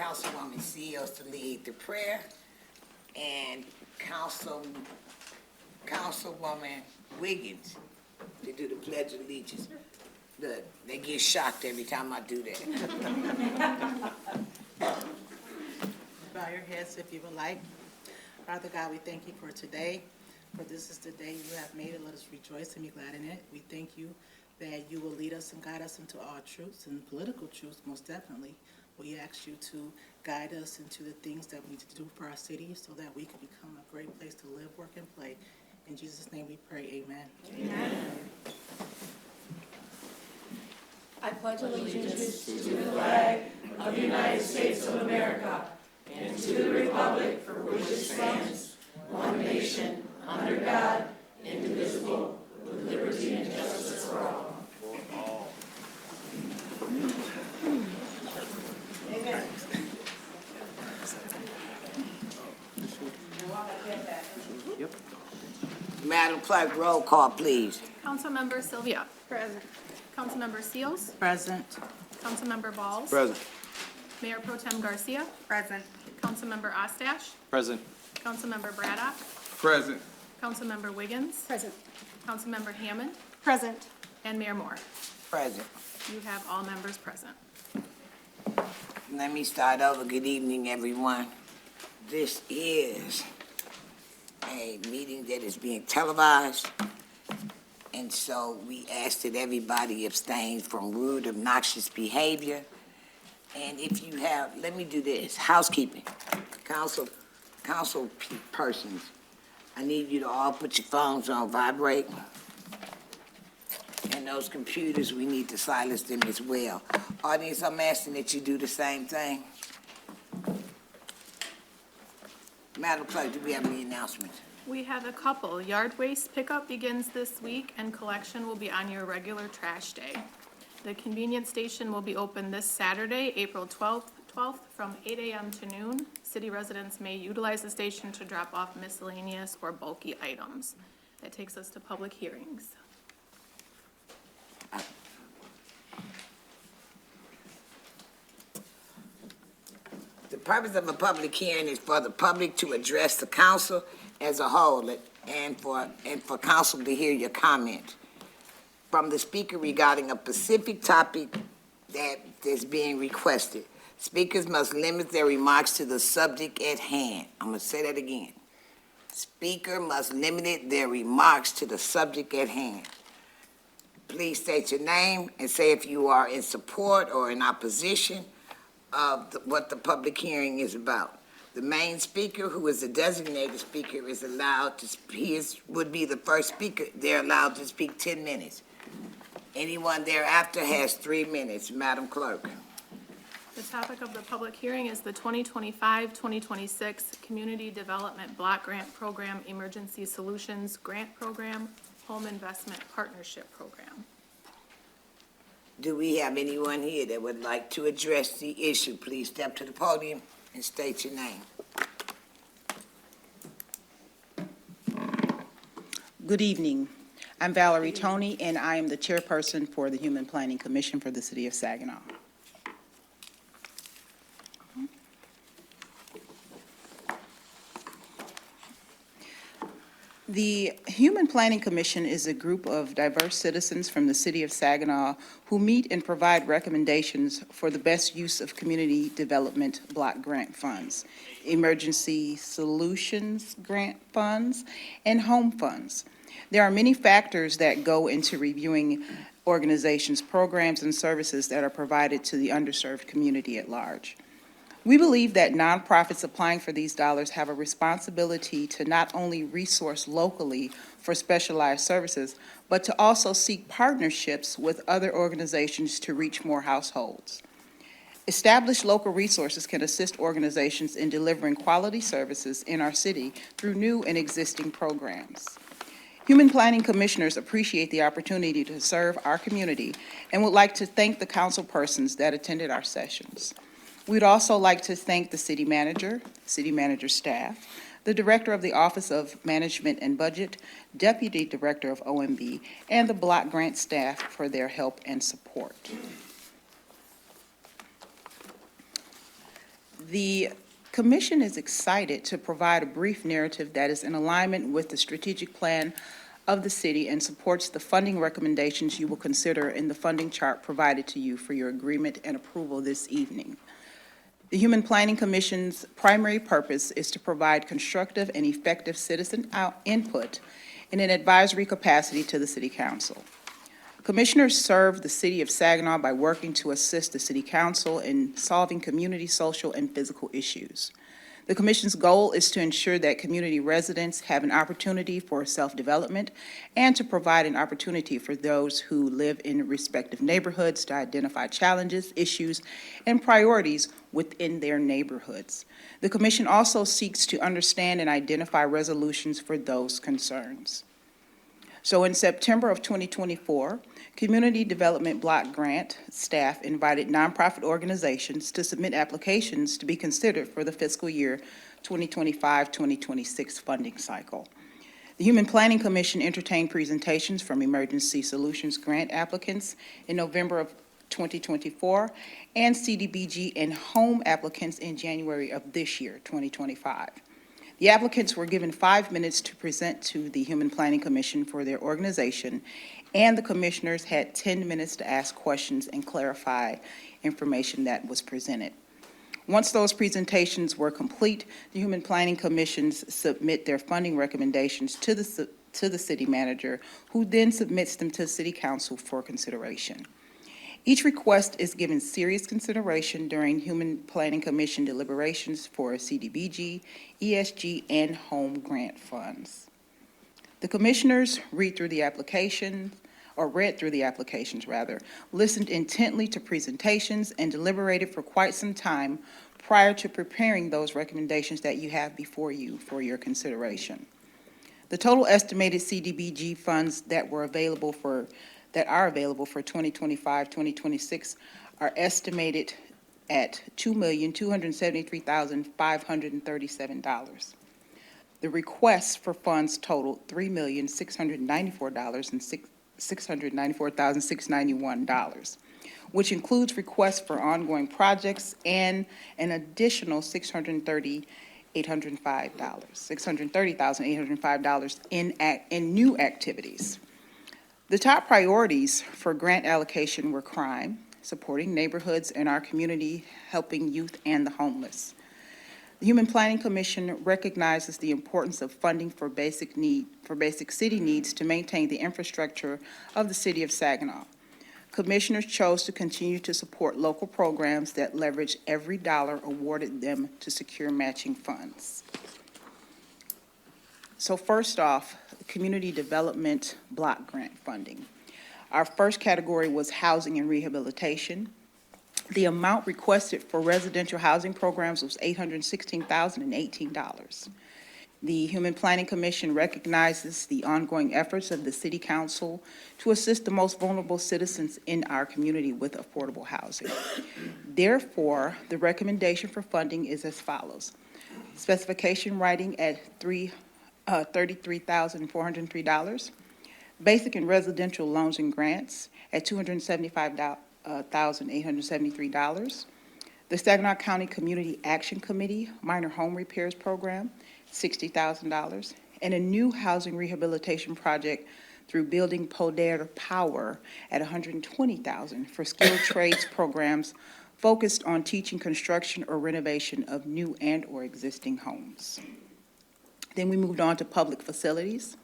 Councilwoman Seals to lead the prayer, and Councilwoman Wiggins to do the Pledge of Allegiance. Look, they get shocked every time I do that. Bow your heads if you would like. Father God, we thank you for today, for this is the day you have made, and let us rejoice and be glad in it. We thank you that you will lead us and guide us into all truths and political truths, most definitely. We ask you to guide us into the things that we need to do for our city so that we can become a great place to live, work, and play. In Jesus' name we pray, amen. Amen. I pledge allegiance to the flag of the United States of America and to the republic for which it stands, one nation, under God, indivisible, with liberty and justice for all. Amen. Madam Clerk, roll call, please. Councilmember Sylvia. Present. Councilmember Seals. Present. Councilmember Balls. Present. Mayor Pro Tem Garcia. Present. Councilmember Ostash. Present. Councilmember Braddock. Present. Councilmember Wiggins. Present. Councilmember Hammond. Present. And Mayor Moore. Present. You have all members present. Let me start over. Good evening, everyone. This is a meeting that is being televised, and so we ask that everybody abstain from rude, obnoxious behavior. And if you have, let me do this, housekeeping. Council persons, I need you to all put your phones on vibrate. And those computers, we need to silence them as well. Audience, I'm asking that you do the same thing. Madam Clerk, do we have any announcements? We have a couple. Yard waste pickup begins this week and collection will be on your regular trash day. The convenience station will be open this Saturday, April 12th from 8 a.m. to noon. City residents may utilize the station to drop off miscellaneous or bulky items. That takes us to public hearings. The purpose of a public hearing is for the public to address the council as a whole and for council to hear your comments from the speaker regarding a specific topic that is being requested. Speakers must limit their remarks to the subject at hand. I'm going to say that again. Speaker must limit their remarks to the subject at hand. Please state your name and say if you are in support or in opposition of what the public hearing is about. The main speaker, who is the designated speaker, is allowed to, would be the first speaker. They're allowed to speak 10 minutes. Anyone thereafter has 3 minutes. Madam Clerk. The topic of the public hearing is the 2025-2026 Community Development Block Grant Program Emergency Solutions Grant Program Home Investment Partnership Program. Do we have anyone here that would like to address the issue? Please step to the podium and state your name. Good evening. I'm Valerie Toney, and I am the chairperson for the Human Planning Commission for the City of Saginaw. The Human Planning Commission is a group of diverse citizens from the City of Saginaw who meet and provide recommendations for the best use of community development block grant funds, emergency solutions grant funds, and home funds. There are many factors that go into reviewing organizations' programs and services that are provided to the underserved community at large. We believe that nonprofits applying for these dollars have a responsibility to not only resource locally for specialized services, but to also seek partnerships with other organizations to reach more households. Established local resources can assist organizations in delivering quality services in our city through new and existing programs. Human Planning Commissioners appreciate the opportunity to serve our community and would like to thank the council persons that attended our sessions. We'd also like to thank the city manager staff, the director of the Office of Management and Budget, deputy director of OMB, and the block grant staff for their help and support. The commission is excited to provide a brief narrative that is in alignment with the strategic plan of the city and supports the funding recommendations you will consider in the funding chart provided to you for your agreement and approval this evening. The Human Planning Commission's primary purpose is to provide constructive and effective citizen input in an advisory capacity to the City Council. Commissioners serve the City of Saginaw by working to assist the City Council in solving community, social, and physical issues. The Commission's goal is to ensure that community residents have an opportunity for self-development and to provide an opportunity for those who live in respective neighborhoods to identify challenges, issues, and priorities within their neighborhoods. The Commission also seeks to understand and identify resolutions for those concerns. So in September of 2024, Community Development Block Grant staff invited nonprofit organizations to submit applications to be considered for the fiscal year 2025-2026 funding cycle. The Human Planning Commission entertained presentations from Emergency Solutions Grant applicants in November of 2024 and CDBG and home applicants in January of this year, 2025. The applicants were given 5 minutes to present to the Human Planning Commission for their organization, and the commissioners had 10 minutes to ask questions and clarify information that was presented. Once those presentations were complete, the Human Planning Commissions submit their funding recommendations to the city manager, who then submits them to City Council for consideration. Each request is given serious consideration during Human Planning Commission deliberations for CDBG, ESG, and home grant funds. The commissioners read through the applications, listened intently to presentations, and deliberated for quite some time prior to preparing those recommendations that you have before you for your consideration. The total estimated CDBG funds that are available for 2025-2026 are estimated at $2,273,537. The requests for funds totaled $3,694,691, which includes requests for ongoing projects and an additional $630,805 in new activities. The top priorities for grant allocation were crime, supporting neighborhoods in our community, helping youth and the homeless. The Human Planning Commission recognizes the importance of funding for basic city needs to maintain the infrastructure of the City of Saginaw. Commissioners chose to continue to support local programs that leverage every dollar awarded them to secure matching funds. So first off, Community Development Block Grant funding. Our first category was housing and rehabilitation. The amount requested for residential housing programs was $816,018. The Human Planning Commission recognizes the ongoing efforts of the City Council to assist the most vulnerable citizens in our community with affordable housing. Therefore, the recommendation for funding is as follows. Specification writing at $33,403. Basic and residential loans and grants at $275,873. The Saginaw County Community Action Committee Minor Home Repairs Program, $60,000. And a new housing rehabilitation project through Building Poder Power at $120,000 for skilled trades programs focused on teaching construction or renovation of new and or existing homes. Then we moved on to public facilities.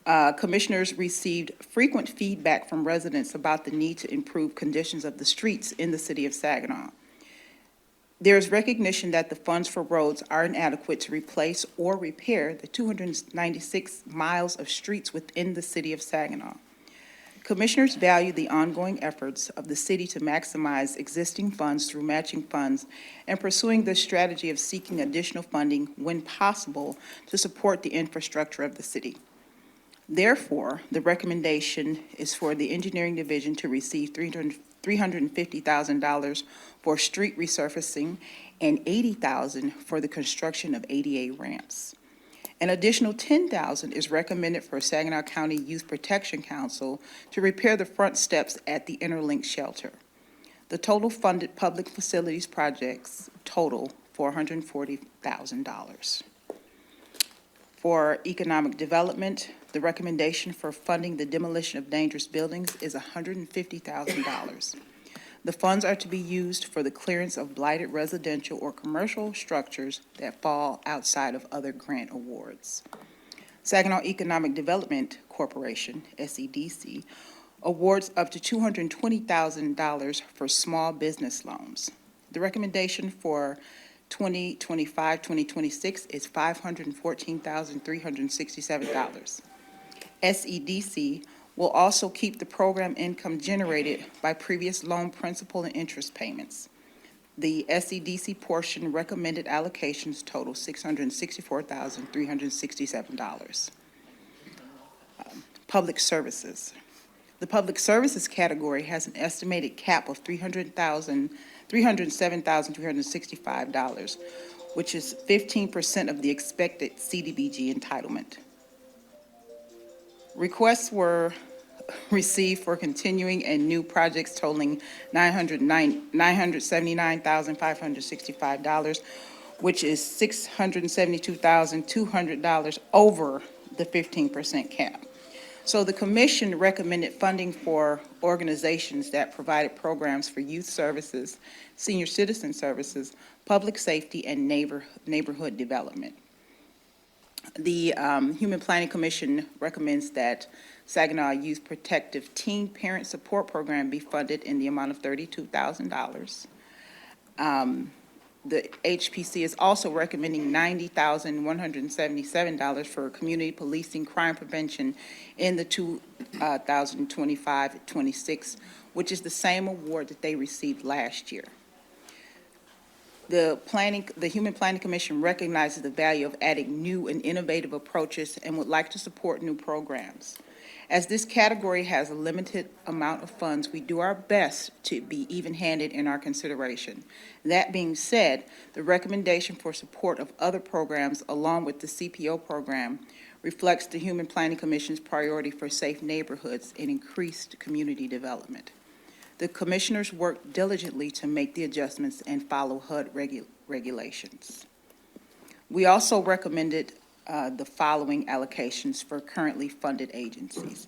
Commissioners received frequent feedback from residents about the need to improve conditions of the streets in the City of Saginaw. There is recognition that the funds for roads are inadequate to replace or repair the 296 miles of streets within the City of Saginaw. Commissioners value the ongoing efforts of the city to maximize existing funds through matching funds and pursuing the strategy of seeking additional funding when possible to support the infrastructure of the city. Therefore, the recommendation is for the engineering division to receive $350,000 for street resurfacing and $80,000 for the construction of ADA ramps. An additional $10,000 is recommended for Saginaw County Youth Protection Council to repair the front steps at the Interlink shelter. The total funded public facilities projects total $440,000. For economic development, the recommendation for funding the demolition of dangerous buildings is $150,000. The funds are to be used for the clearance of blighted residential or commercial structures that fall outside of other grant awards. Saginaw Economic Development Corporation, SEDC, awards up to $220,000 for small business loans. The recommendation for 2025-2026 is $514,367. SEDC will also keep the program income generated by previous loan principal and interest payments. The SEDC portion recommended allocations total $664,367. Public services. The public services category has an estimated cap of $307,365, which is 15% of the expected CDBG entitlement. Requests were received for continuing and new projects totaling $979,565, which is $672,200 over the 15% cap. So the commission recommended funding for organizations that provided programs for youth services, senior citizen services, public safety, and neighborhood development. The Human Planning Commission recommends that Saginaw Youth Protective Teen Parent Support Program be funded in the amount of $32,000. The HPC is also recommending $90,177 for community policing crime prevention in the 2025-26, which is the same award that they received last year. The Human Planning Commission recognizes the value of adding new and innovative approaches and would like to support new programs. As this category has a limited amount of funds, we do our best to be even-handed in our consideration. That being said, the recommendation for support of other programs along with the CPO program reflects the Human Planning Commission's priority for safe neighborhoods and increased community development. The commissioners worked diligently to make the adjustments and follow HUD regulations. We also recommended the following allocations for currently funded agencies.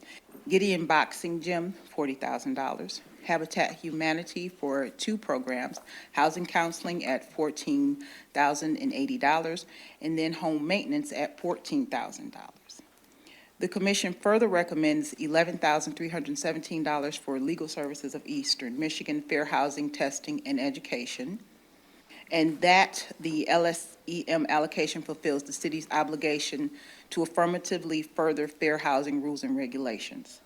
Gideon Boxing Gym, $40,000. Habitat Humanity for 2 programs, housing counseling at $14,080, and then home maintenance at $14,000. The commission further recommends $11,317 for legal services of Eastern Michigan, fair housing, testing, and education, and that the LSEM allocation fulfills the city's obligation to affirmatively further fair housing rules and regulations.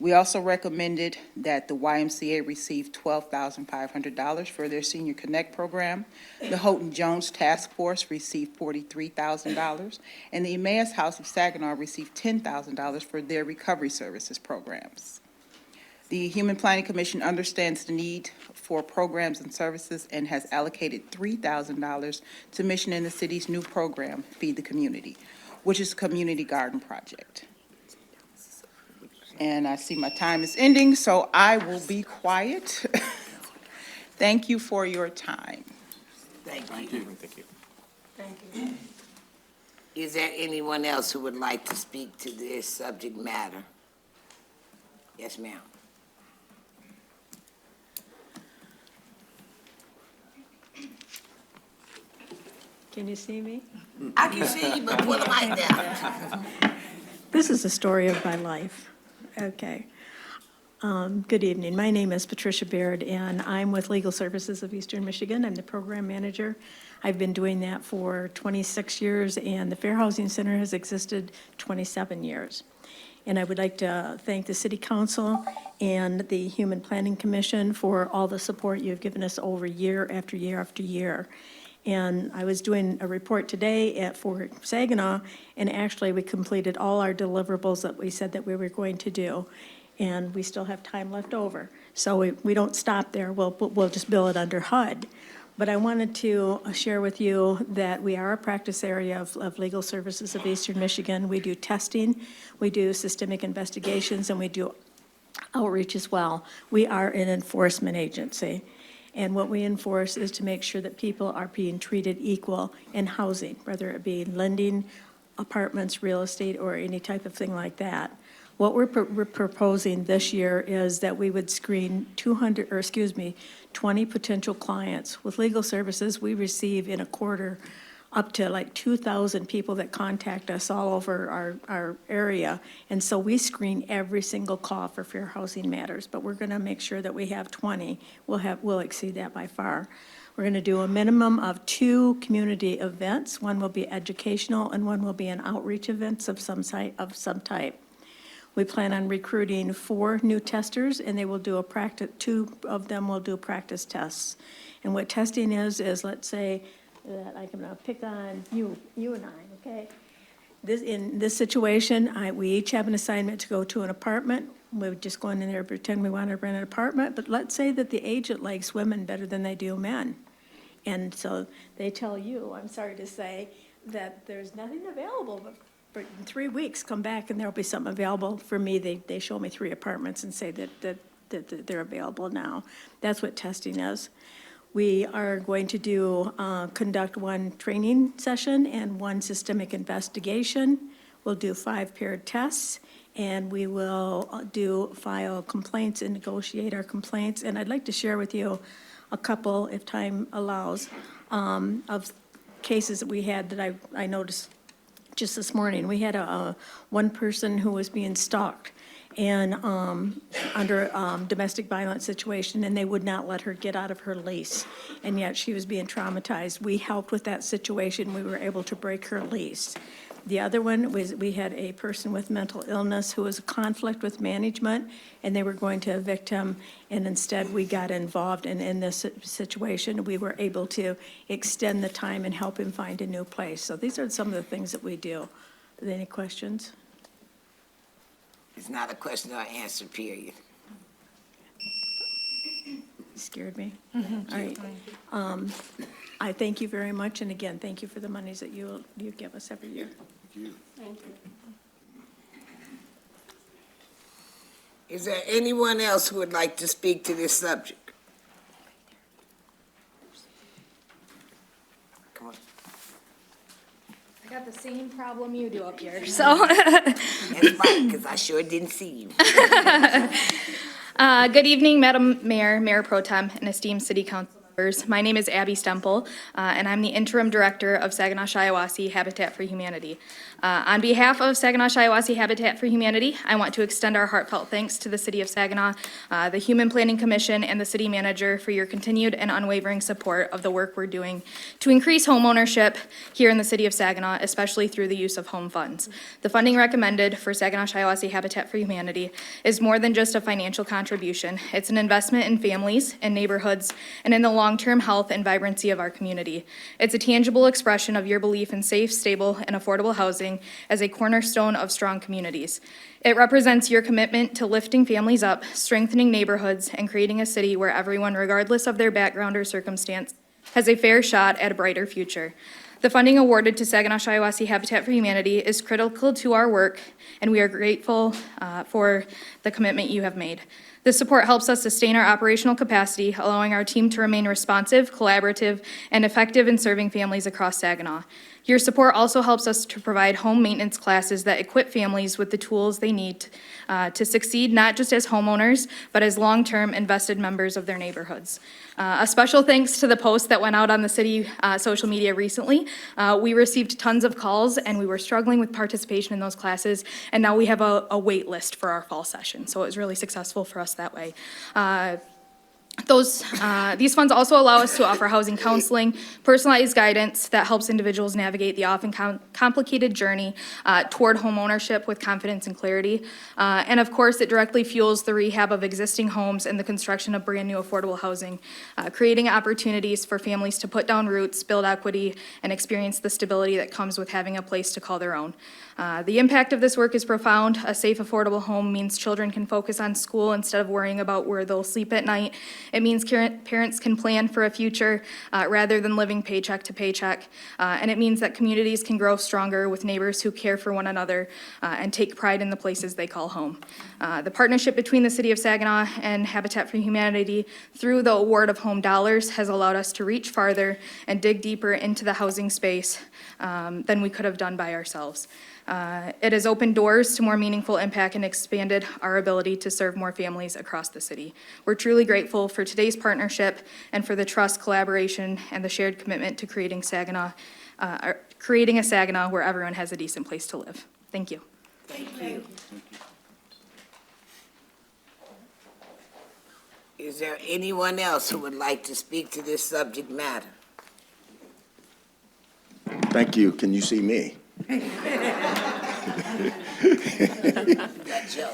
We also recommended that the YMCA receive $12,500 for their Senior Connect program. The Houghton Jones Task Force received $43,000, and the Emmaus House of Saginaw received $10,000 for their recovery services programs. The Human Planning Commission understands the need for programs and services and has allocated $3,000 to Mission in the City's new program, Feed the Community, which is a community garden project. And I see my time is ending, so I will be quiet. Thank you for your time. Thank you. Thank you. Thank you. Is there anyone else who would like to speak to this subject matter? Yes, ma'am. Can you see me? I can see you, but pull the mic down. This is the story of my life. Okay. Good evening. My name is Patricia Baird, and I'm with Legal Services of Eastern Michigan. I'm the program manager. I've been doing that for 26 years, and the Fair Housing Center has existed 27 years. And I would like to thank the City Council and the Human Planning Commission for all the support you've given us over year after year after year. And I was doing a report today for Saginaw, and actually we completed all our deliverables that we said that we were going to do. And we still have time left over. So we don't stop there. We'll just bill it under HUD. But I wanted to share with you that we are a practice area of Legal Services of Eastern Michigan. We do testing, we do systemic investigations, and we do outreach as well. We are an enforcement agency. And what we enforce is to make sure that people are being treated equal in housing, whether it be lending, apartments, real estate, or any type of thing like that. What we're proposing this year is that we would screen 20 potential clients. With legal services, we receive in a quarter up to like 2,000 people that contact us all over our area. And so we screen every single call for fair housing matters, but we're gonna make sure that we have 20. We'll exceed that by far. We're gonna do a minimum of 2 community events. One will be educational and one will be an outreach events of some type. We plan on recruiting 4 new testers, and they will do 2 of them will do practice tests. And what testing is let's say that I can pick on you and I, okay? In this situation, we each have an assignment to go to an apartment. We're just going in there and pretend we want to rent an apartment, but let's say that the agent likes women better than they do men. And so they tell you, I'm sorry to say, that there's nothing available, but in 3 weeks, come back and there'll be something available. For me, they show me 3 apartments and say that they're available now. That's what testing is. We are going to conduct 1 training session and 1 systemic investigation. We'll do 5 paired tests, and we will file complaints and negotiate our complaints. And I'd like to share with you a couple, if time allows, of cases that we had that I noticed just this morning. We had one person who was being stalked and under domestic violence situation, and they would not let her get out of her lease, and yet she was being traumatized. We helped with that situation. We were able to break her lease. The other one was we had a person with mental illness who was a conflict with management, and they were going to evict him, and instead we got involved, and in this situation, we were able to extend the time and help him find a new place. So these are some of the things that we do. Are there any questions? It's not a question or answer, period. Scared me. All right. I thank you very much, and again, thank you for the monies that you give us every year. Thank you. Is there anyone else who would like to speak to this subject? Come on. I got the same problem you do up here, so. That's right, because I sure didn't see you. Good evening, Madam Mayor, Mayor Pro Tem, and esteemed city council members. My name is Abby Stemple, and I'm the interim director of Saginaw Shiawassee Habitat for Humanity. On behalf of Saginaw Shiawassee Habitat for Humanity, I want to extend our heartfelt thanks to the City of Saginaw, the Human Planning Commission, and the city manager for your continued and unwavering support of the work we're doing to increase home ownership here in the City of Saginaw, especially through the use of home funds. The funding recommended for Saginaw Shiawassee Habitat for Humanity is more than just a financial contribution. It's an investment in families and neighborhoods and in the long-term health and vibrancy of our community. It's a tangible expression of your belief in safe, stable, and affordable housing as a cornerstone of strong communities. It represents your commitment to lifting families up, strengthening neighborhoods, and creating a city where everyone, regardless of their background or circumstance, has a fair shot at a brighter future. The funding awarded to Saginaw Shiawassee Habitat for Humanity is critical to our work, and we are grateful for the commitment you have made. This support helps us sustain our operational capacity, allowing our team to remain responsive, collaborative, and effective in serving families across Saginaw. Your support also helps us to provide home maintenance classes that equip families with the tools they need to succeed, not just as homeowners, but as long-term invested members of their neighborhoods. A special thanks to the post that went out on the city social media recently. We received tons of calls, and we were struggling with participation in those classes, and now we have a wait list for our fall session, so it was really successful for us that way. These funds also allow us to offer housing counseling, personalized guidance that helps individuals navigate the often complicated journey toward homeownership with confidence and clarity. And of course, it directly fuels the rehab of existing homes and the construction of brand new affordable housing, creating opportunities for families to put down roots, build equity, and experience the stability that comes with having a place to call their own. The impact of this work is profound. A safe, affordable home means children can focus on school instead of worrying about where they'll sleep at night. It means parents can plan for a future rather than living paycheck to paycheck. And it means that communities can grow stronger with neighbors who care for one another and take pride in the places they call home. The partnership between the City of Saginaw and Habitat for Humanity through the award of home dollars has allowed us to reach farther and dig deeper into the housing space than we could have done by ourselves. It has opened doors to more meaningful impact and expanded our ability to serve more families across the city. We're truly grateful for today's partnership and for the trust, collaboration, and the shared commitment to creating a Saginaw where everyone has a decent place to live. Thank you. Thank you. Is there anyone else who would like to speak to this subject matter? Thank you. Can you see me?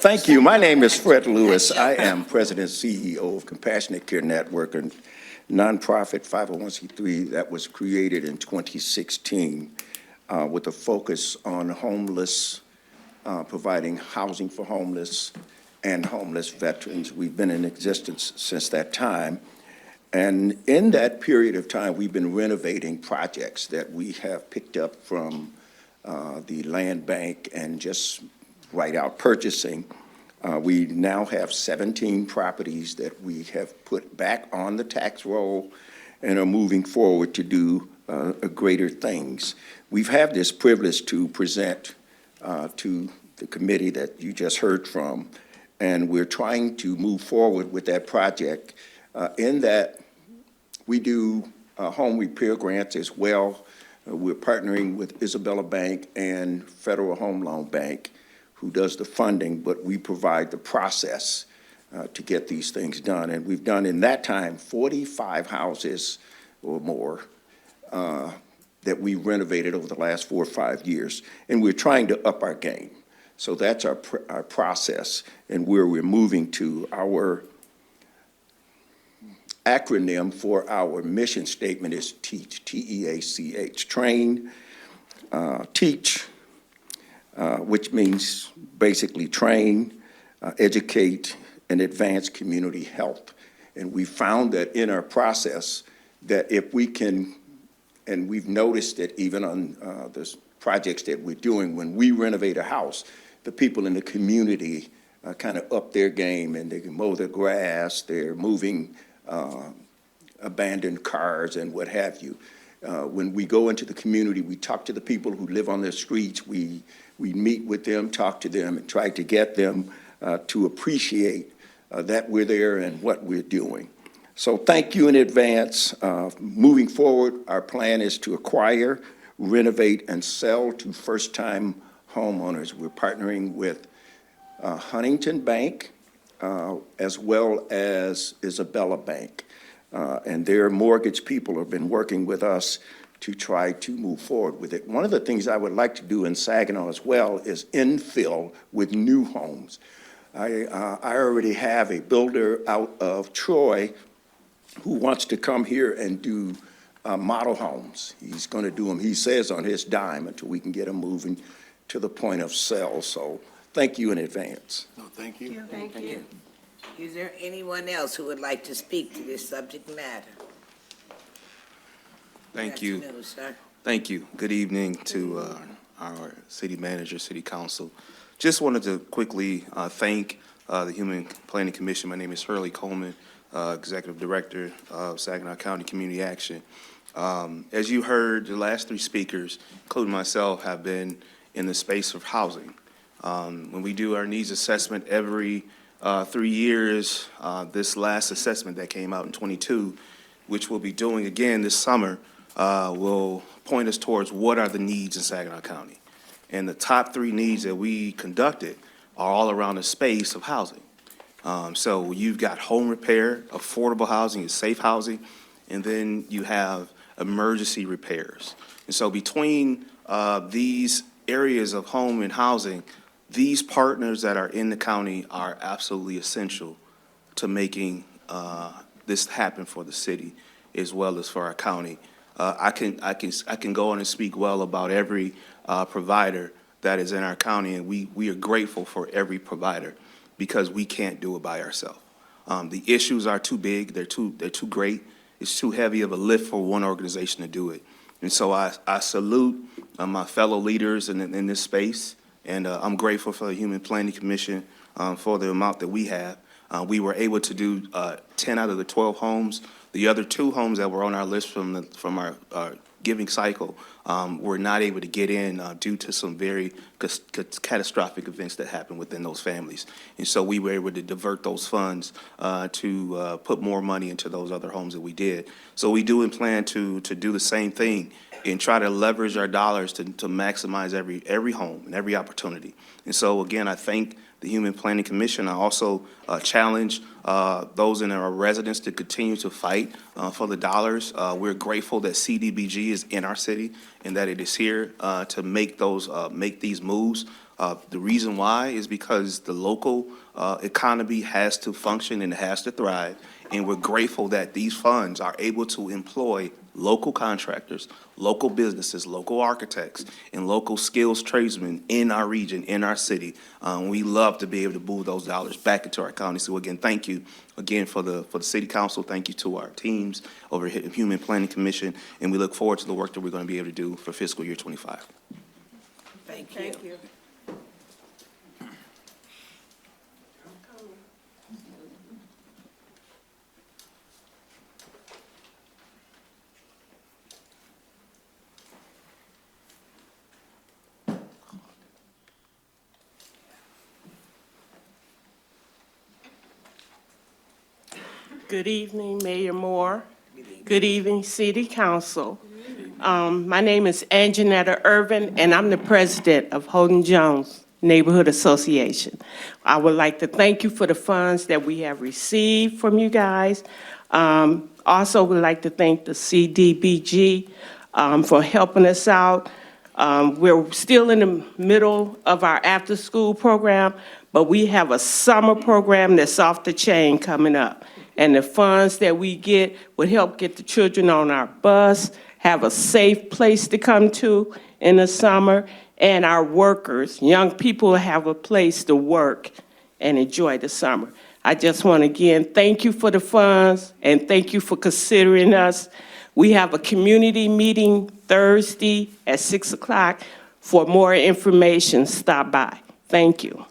Thank you. My name is Fred Lewis. I am President and CEO of Compassionate Care Network, a nonprofit 501c3 that was created in 2016 with a focus on homeless, providing housing for homeless and homeless veterans. We've been in existence since that time. And in that period of time, we've been renovating projects that we have picked up from the land bank and just right out purchasing. We now have 17 properties that we have put back on the tax roll and are moving forward to do greater things. We've had this privilege to present to the committee that you just heard from, and we're trying to move forward with that project in that we do home repair grants as well. We're partnering with Isabella Bank and Federal Home Loan Bank, who does the funding, but we provide the process to get these things done. And we've done in that time 45 houses or more that we renovated over the last 4 or 5 years. And we're trying to up our game. So that's our process, and where we're moving to. Our acronym for our mission statement is TEACH, T-E-A-C-H, train, teach, which means basically train, educate, and advance community health. And we found that in our process that if we can, and we've noticed it even on the projects that we're doing, when we renovate a house, the people in the community kind of up their game, and they can mow their grass, they're moving abandoned cars and what have you. When we go into the community, we talk to the people who live on the streets. We meet with them, talk to them, and try to get them to appreciate that we're there and what we're doing. So thank you in advance. Moving forward, our plan is to acquire, renovate, and sell to first-time homeowners. We're partnering with Huntington Bank, as well as Isabella Bank. And their mortgage people have been working with us to try to move forward with it. One of the things I would like to do in Saginaw as well is infill with new homes. I already have a builder out of Troy who wants to come here and do model homes. He's going to do them, he says, on his dime until we can get them moving to the point of sale. So thank you in advance. No, thank you. Thank you. Is there anyone else who would like to speak to this subject matter? Thank Good you. afternoon, sir. Thank you. Good evening to our city manager, city council. Just wanted to quickly thank the Human Planning Commission. My name is Hurley Coleman, Executive Director of Saginaw County Community Action. As you heard, the last 3 speakers, including myself, have been in the space of housing. When we do our needs assessment every 3 years, this last assessment that came out in '22, which we'll be doing again this summer, will point us towards what are the needs in Saginaw County. And the top 3 needs that we conducted are all around the space of housing. So you've got home repair, affordable housing, and safe housing, and then you have emergency repairs. And so between these areas of home and housing, these partners that are in the county are absolutely essential to making this happen for the city as well as for our county. I can go on and speak well about every provider that is in our county, and we are grateful for every provider because we can't do it by ourselves. The issues are too big, they're too great. It's too heavy of a lift for one organization to do it. And so I salute my fellow leaders in this space, and I'm grateful for the Human Planning Commission for the amount that we have. We were able to do 10 out of the 12 homes. The other 2 homes that were on our list from our giving cycle were not able to get in due to some very catastrophic events that happened within those families. And so we were able to divert those funds to put more money into those other homes that we did. So we do plan to do the same thing and try to leverage our dollars to maximize every home and every opportunity. And so, again, I thank the Human Planning Commission. I also challenge those in our residents to continue to fight for the dollars. We're grateful that CDBG is in our city and that it is here to make these moves. The reason why is because the local economy has to function and it has to thrive. And we're grateful that these funds are able to employ local contractors, local businesses, local architects, and local skills tradesmen in our region, in our city. We love to be able to move those dollars back into our county. So again, thank you again for the city council. Thank you to our teams over here at Human Planning Commission, and we look forward to the work that we're going to be able to do for fiscal year 25. Thank you. Thank you. Good evening, Mayor Moore. Good evening, City Council. My name is Anjanetta Irvin, and I'm the president of Holden Jones Neighborhood Association. I would like to thank you for the funds that we have received from you guys. Also would like to thank the CDBG for helping us out. We're still in the middle of our after-school program, but we have a summer program that's off the chain coming up. And the funds that we get would help get the children on our bus, have a safe place to come to in the summer, and our workers, young people, have a place to work and enjoy the summer. I just want to again thank you for the funds and thank you for considering us. We have a community meeting Thursday at 6 o'clock. For more information, stop by. Thank you.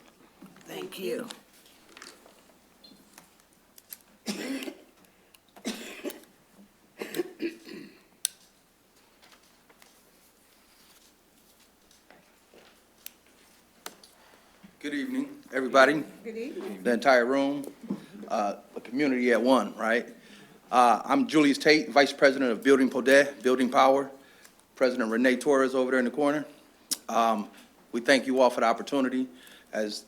Thank you. Good evening, everybody. Good evening. The entire room, the community at one, right? I'm Julius Tate, Vice President of Building Podet, Building Power. President Renee Torres over there in the corner. We thank you all for the opportunity, as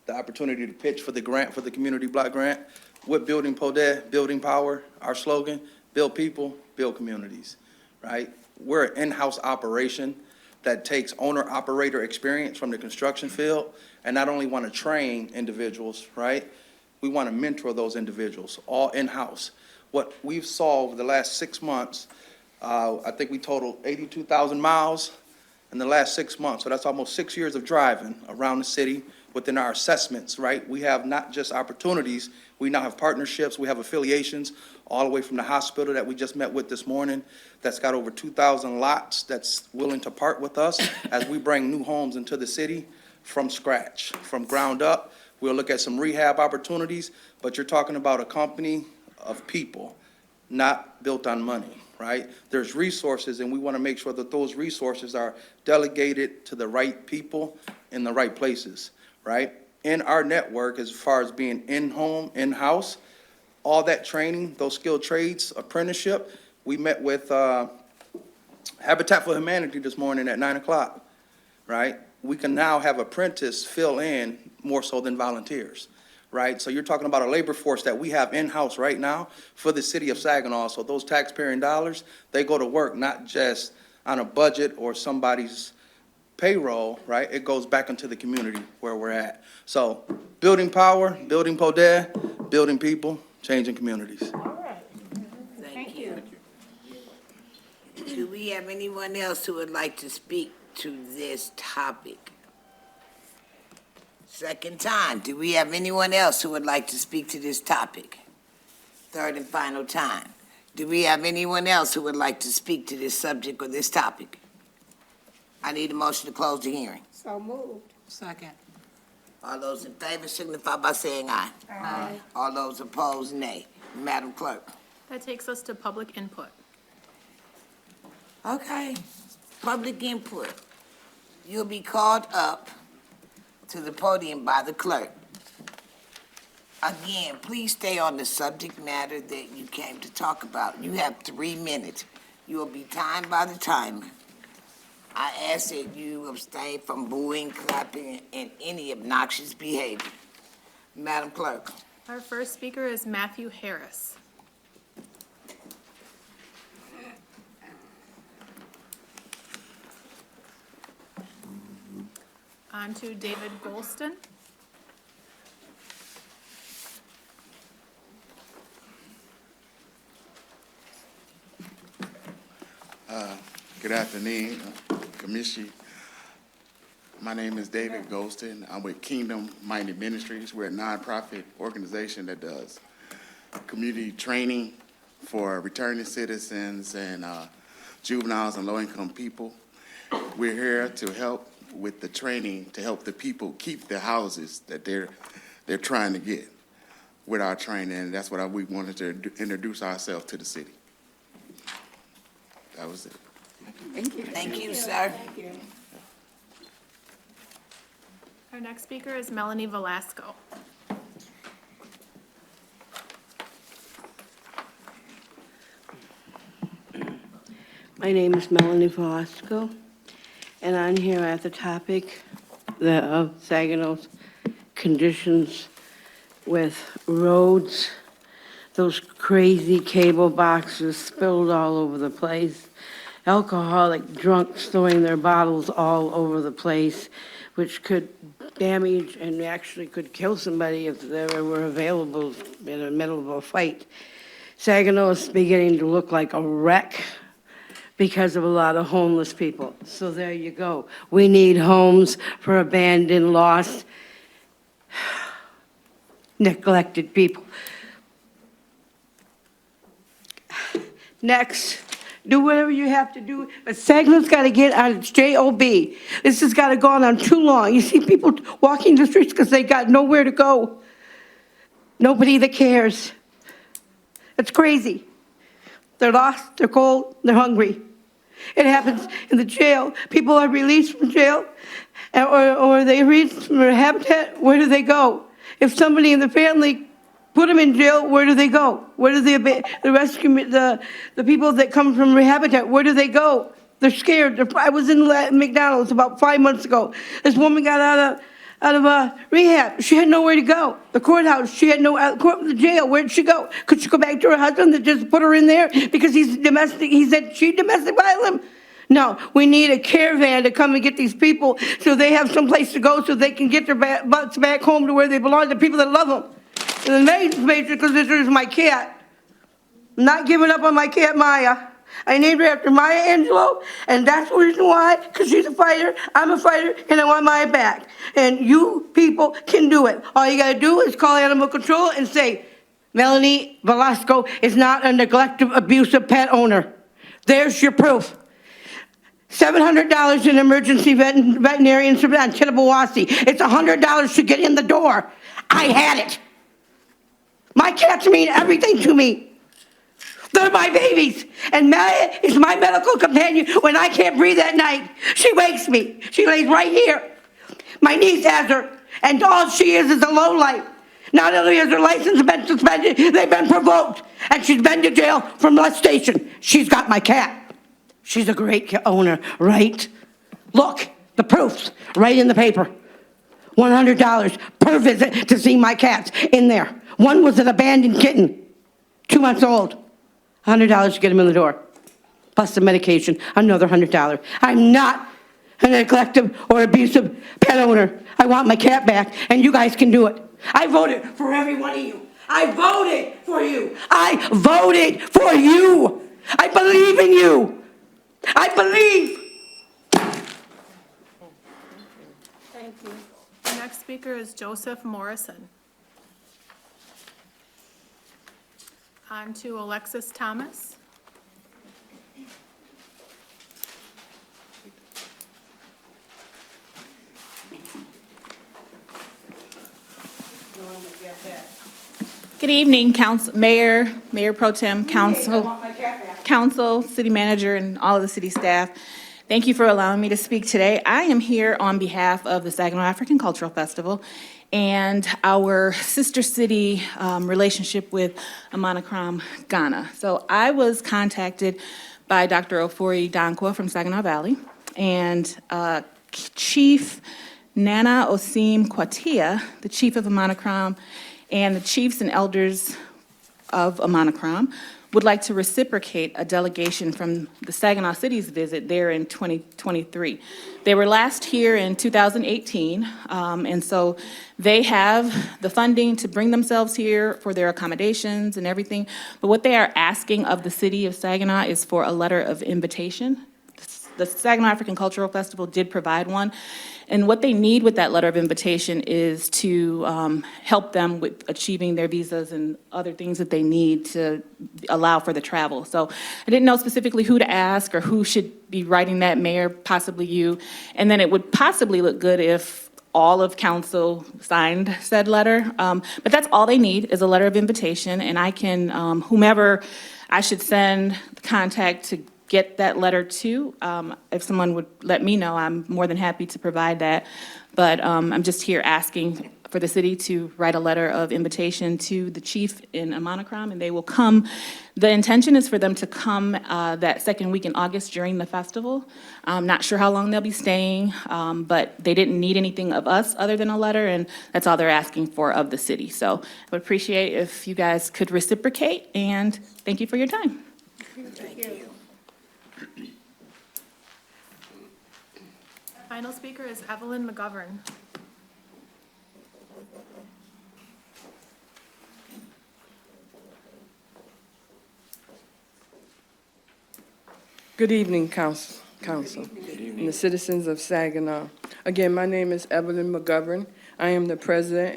the opportunity to pitch for the grant, for the Community Block Grant. With Building Podet, Building Power, our slogan, build people, build communities, right? We're an in-house operation that takes owner-operator experience from the construction field and not only want to train individuals, right? We want to mentor those individuals, all in-house. What we've solved the last 6 months, I think we totaled 82,000 miles in the last 6 months. So that's almost 6 years of driving around the city within our assessments, right? We have not just opportunities, we now have partnerships, we have affiliations, all the way from the hospital that we just met with this morning, that's got over 2,000 lots that's willing to part with us as we bring new homes into the city from scratch, from ground up. We'll look at some rehab opportunities, but you're talking about a company of people, not built on money, right? There's resources, and we want to make sure that those resources are delegated to the right people in the right places, right? In our network, as far as being in-home, in-house, all that training, those skilled trades, apprenticeship, we met with Habitat for Humanity this morning at 9 o'clock, right? We can now have apprentices fill in more so than volunteers, right? So you're talking about a labor force that we have in-house right now for the city of Saginaw. So those taxpaying dollars, they go to work, not just on a budget or somebody's payroll, right? It goes back into the community where we're at. So building power, building Podet, building people, changing communities. Thank you. Do we have anyone else who would like to speak to this topic? Second time. Do we have anyone else who would like to speak to this topic? Third and final time. Do we have anyone else who would like to speak to this subject or this topic? I need a motion to close the hearing. So moved. Second. All those in favor signify by saying aye. Aye. All those opposed, nay. Madam Clerk. That takes us to public input. Okay, public input. You'll be called up to the podium by the clerk. Again, please stay on the subject matter that you came to talk about. You have 3 minutes. You will be timed by the timer. I ask that you abstain from booing, clapping, and any obnoxious behavior. Madam Clerk. Our first speaker is Matthew Harris. On to David Golston. Good afternoon, Commission. My name is David Golston. I'm with Kingdom Minded Ministries. We're a nonprofit organization that does community training for returning citizens and juveniles and low-income people. We're here to help with the training to help the people keep the houses that they're trying to get with our training, and that's what we wanted to introduce ourselves to the city. That was it. Thank you, sir. Our next speaker is Melanie Velasco. My name is Melanie Velasco, and I'm here at the topic of Saginaw's conditions with roads, those crazy cable boxes spilled all over the place, alcoholic drunks throwing their bottles all over the place, which could damage and actually could kill somebody if they were available in the middle of a fight. Saginaw is beginning to look like a wreck because of a lot of homeless people. So there you go. We need homes for abandoned, lost, neglected people. Next, do whatever you have to do, but Saginaw's got to get out of its JOB. This has got to go on too long. You see people walking the streets because they got nowhere to go. Nobody that cares. It's crazy. They're lost, they're cold, they're hungry. It happens in the jail. People are released from jail, or they released from their habitat. Where do they go? If somebody in the family put them in jail, where do they go? Where do the rescue, the people that come from rehabilitate, where do they go? They're scared. I was in McDonald's about 5 months ago. This woman got out of rehab. She had nowhere to go. The courthouse, she had the jail. Where'd she go? Could she go back to her husband that just put her in there because he's domestic? He said she domestic violence. No, we need a caravan to come and get these people so they have some place to go so they can get their butts back home to where they belong, the people that love them. And the major concern is my cat. I'm not giving up on my cat, Maya. I named her after Maya Angelou, and that's the reason why, because she's a fighter, I'm a fighter, and I want Maya back. And you people can do it. All you gotta do is call animal control and say, Melanie Velasco is not a neglective, abusive pet owner. There's your proof. $700 in emergency veterinarian service on Tinnabawasi. It's $100 to get in the door. I had it. My cats mean everything to me. They're my babies. And Maya is my medical companion when I can't breathe at night. She wakes me. She lays right here. My niece has her, and all she is a lowlife. Not only has her license been suspended, they've been provoked, and she's been to jail for molestation. She's got my cat. She's a great owner, right? Look, the proofs right in the paper. $100 per visit to see my cats in there. One was an abandoned kitten, 2 months old. $100 to get him in the door. Plus the medication, another $100. I'm not a neglective or abusive pet owner. I want my cat back, and you guys can do it. I voted for every one of you. I voted for you. I voted for you. I believe in you. I believe. Thank you. Our next speaker is Joseph Morrison. On to Alexis Thomas. Good evening, Council, Mayor, Mayor Pro Tem, Council, City Manager, and all of the city staff. Thank you for allowing me to speak today. I am here on behalf of the Saginaw African Cultural Festival and our sister city relationship with Amanakram, Ghana. So I was contacted by Dr. Ofori Dankwa from Saginaw Valley and Chief Nana Osim Kwatia, the chief of Amanakram, and the chiefs and elders of Amanakram would like to reciprocate a delegation from the Saginaw City's visit there in 2023. They were last here in 2018, and so they have the funding to bring themselves here for their accommodations and everything. But what they are asking of the city of Saginaw is for a letter of invitation. The Saginaw African Cultural Festival did provide one. And what they need with that letter of invitation is to help them with achieving their visas and other things that they need to allow for the travel. So I didn't know specifically who to ask or who should be writing that, Mayor, possibly you. And then it would possibly look good if all of council signed said letter. But that's all they need is a letter of invitation, and I can, whomever I should send the contact to get that letter to. If someone would let me know, I'm more than happy to provide that. But I'm just here asking for the city to write a letter of invitation to the chief in Amanakram, and they will come. The intention is for them to come that second week in August during the festival. I'm not sure how long they'll be staying, but they didn't need anything of us other than a letter, and that's all they're asking for of the city. So I would appreciate if you guys could reciprocate, and thank you for your time. Thank you. Final speaker is Evelyn McGovern. Good evening, Council, and the citizens of Saginaw. Again, my name is Evelyn McGovern. I am the president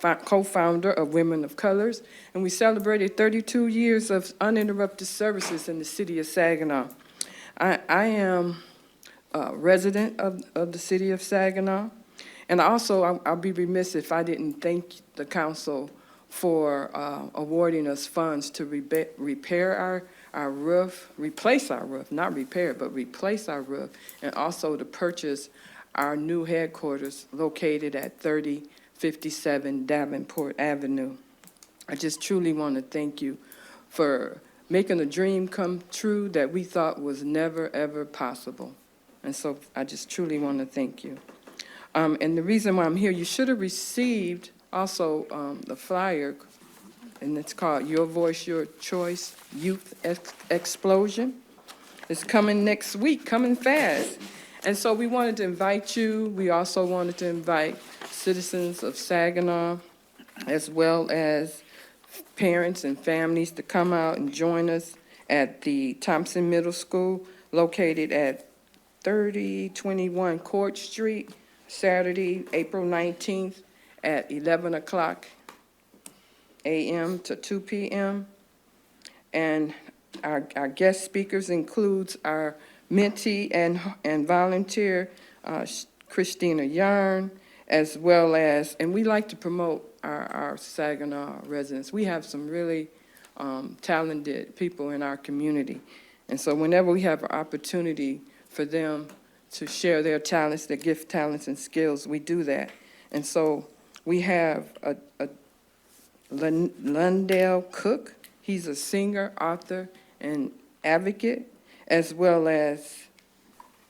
and co-founder of Women of Colors, and we celebrated 32 years of uninterrupted services in the city of Saginaw. I am a resident of the city of Saginaw, and also I'll be remiss if I didn't thank the council for awarding us funds to repair our roof, replace our roof, not repair, but replace our roof, and also to purchase our new headquarters located at 3057 Davenport Avenue. I just truly want to thank you for making a dream come true that we thought was never, ever possible. And so I just truly want to thank you. And the reason why I'm here, you should have received also the flyer, and it's called Your Voice, Your Choice Youth Explosion. It's coming next week, coming fast. And so we wanted to invite you. We also wanted to invite citizens of Saginaw, as well as parents and families, to come out and join us at the Thompson Middle School, located at 3021 Court Street, Saturday, April 19th at 11 o'clock a.m. to 2 p.m. And our guest speakers includes our mentee and volunteer, Christina Yarn, as well as, and we like to promote our Saginaw residents. We have some really talented people in our community. And so whenever we have an opportunity for them to share their talents, their gift, talents, and skills, we do that. And so we have a Lundell Cook. He's a singer, author, and advocate, as well as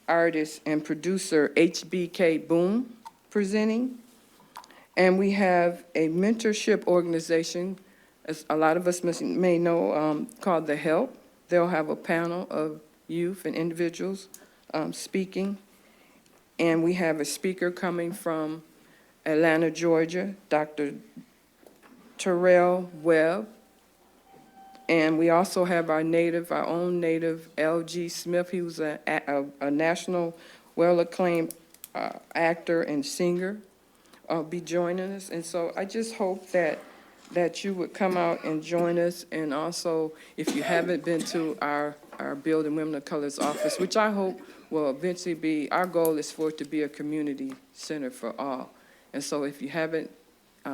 artist and producer HBK Boom presenting. And we have a mentorship organization, as a lot of us may know, called The Help. They'll have a panel of youth and individuals speaking. And we have a speaker coming from Atlanta, Georgia, Dr. Terrell Webb. And we also have our own native, L.G. Smith. He was a national well-acclaimed actor and singer. be joining us. And so I just hope that you would come out and join us. And also, if you haven't been to our Building Women of Color's office, which I hope will eventually be, our goal is for it to be a community center for all. And so if you haven't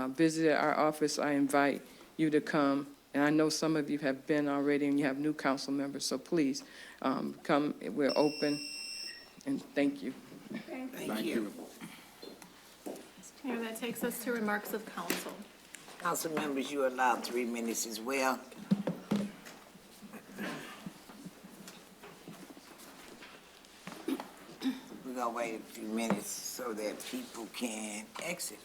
visited our office, I invite you to come. And I know some of you have been already and you have new council members, so please come. We're open, and thank you. Thank you. Mayor, that takes us to remarks of council. Council members, you are allowed 3 minutes as well. We're gonna wait a few minutes so that people can exit.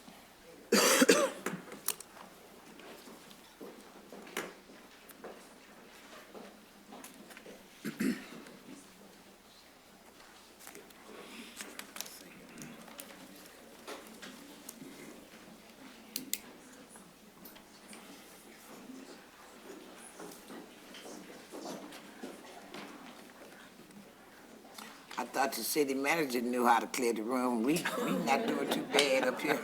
I thought the city manager knew how to clear the room. We not doing too bad up here.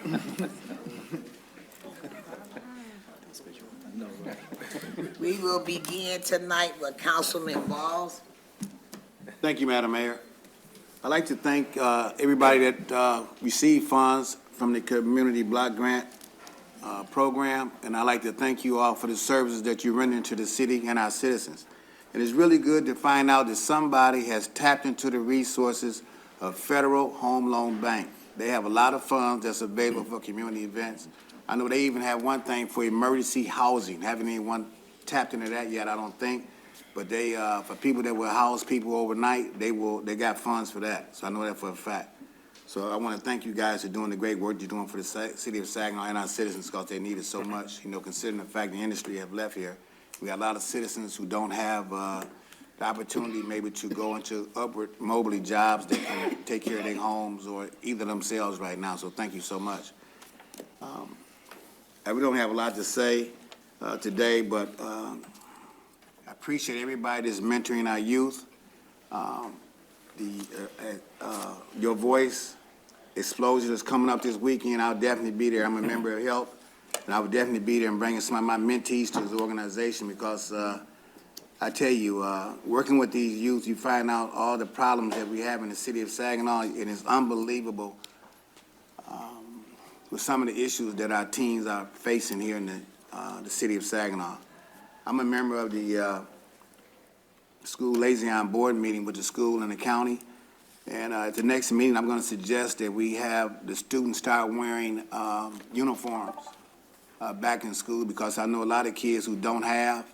We will begin tonight with Councilman Walls. Thank you, Madam Mayor. I'd like to thank everybody that received funds from the Community Block Grant Program, and I'd like to thank you all for the services that you render to the city and our citizens. And it's really good to find out that somebody has tapped into the resources of Federal Home Loan Bank. They have a lot of funds that's available for community events. I know they even have one thing for emergency housing. Haven't anyone tapped into that yet, I don't think. But they, for people that will house people overnight, they got funds for that. So I know that for a fact. So I want to thank you guys for doing the great work you're doing for the city of Saginaw and our citizens, because they need it so much. You know, considering the fact the industry have left here, we got a lot of citizens who don't have the opportunity maybe to go into upward mobility jobs that can take care of their homes or either themselves right now. So thank you so much. We don't have a lot to say today, but I appreciate everybody that's mentoring our youth. Your Voice Explosion is coming up this weekend. I'll definitely be there. I'm a member of HELP, and I would definitely be there and bringing some of my mentees to this organization, because I tell you, working with these youth, you find out all the problems that we have in the city of Saginaw, and it's unbelievable with some of the issues that our teens are facing here in the city of Saginaw. I'm a member of the school liaison board meeting with the school and the county, and at the next meeting, I'm going to suggest that we have the students start wearing uniforms back in school, because I know a lot of kids who don't have,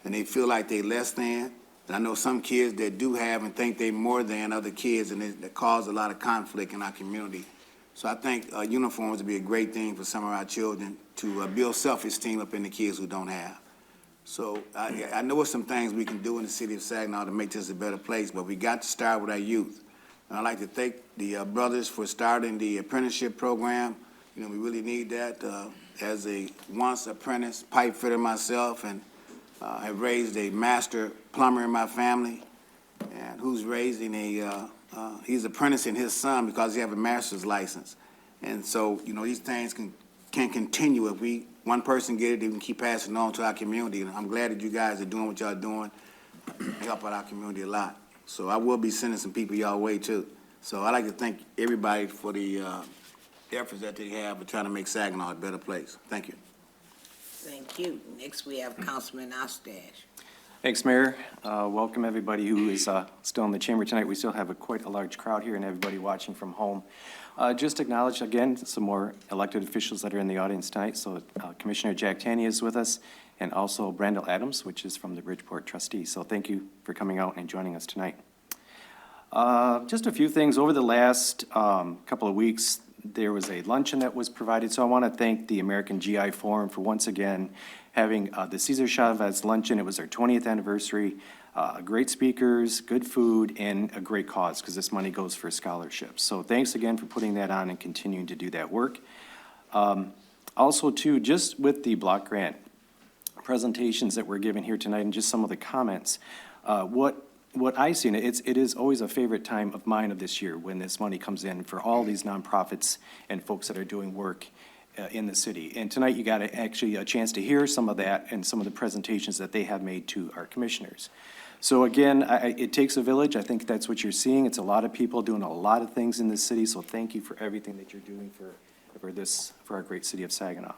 and they feel like they less than, and I know some kids that do have and think they more than other kids, and that cause a lot of conflict in our community. So I think uniforms would be a great thing for some of our children to build self-esteem up in the kids who don't have. So I know there's some things we can do in the city of Saginaw to make this a better place, but we got to start with our youth. And I'd like to thank the brothers for starting the apprenticeship program. You know, we really need that. As a once apprentice pipe fitter myself, and have raised a master plumber in my family, and who's raising he's apprenticing his son because he have a master's license. And so, you know, these things can continue. If one person get it, they can keep passing it on to our community. And I'm glad that you guys are doing what y'all doing. Help out our community a lot. So I will be sending some people y'all way too. So I'd like to thank everybody for the efforts that they have in trying to make Saginaw a better place. Thank you. Thank you. Next, we have Councilman Ostash. Thanks, Mayor. Welcome everybody who is still in the chamber tonight. We still have quite a large crowd here, and everybody watching from home. Just acknowledge again some more elected officials that are in the audience tonight. So Commissioner Jack Taney is with us, and also Brandel Adams, which is from the Bridgeport Trustees. So thank you for coming out and joining us tonight. Just a few things. Over the last couple of weeks, there was a luncheon that was provided. So I want to thank the American GI Forum for once again having the Cesar Chavez luncheon. It was our 20th anniversary. Great speakers, good food, and a great cause, because this money goes for scholarships. So thanks again for putting that on and continuing to do that work. Also, too, just with the block grant presentations that we're giving here tonight and just some of the comments, what what I see, and it is always a favorite time of mine of this year when this money comes in for all these nonprofits and folks that are doing work in the city. And tonight you got actually a chance to hear some of that and some of the presentations that they have made to our commissioners. So again, it takes a village. I think that's what you're seeing. It's a lot of people doing a lot of things in this city. So thank you for everything that you're doing for our great city of Saginaw.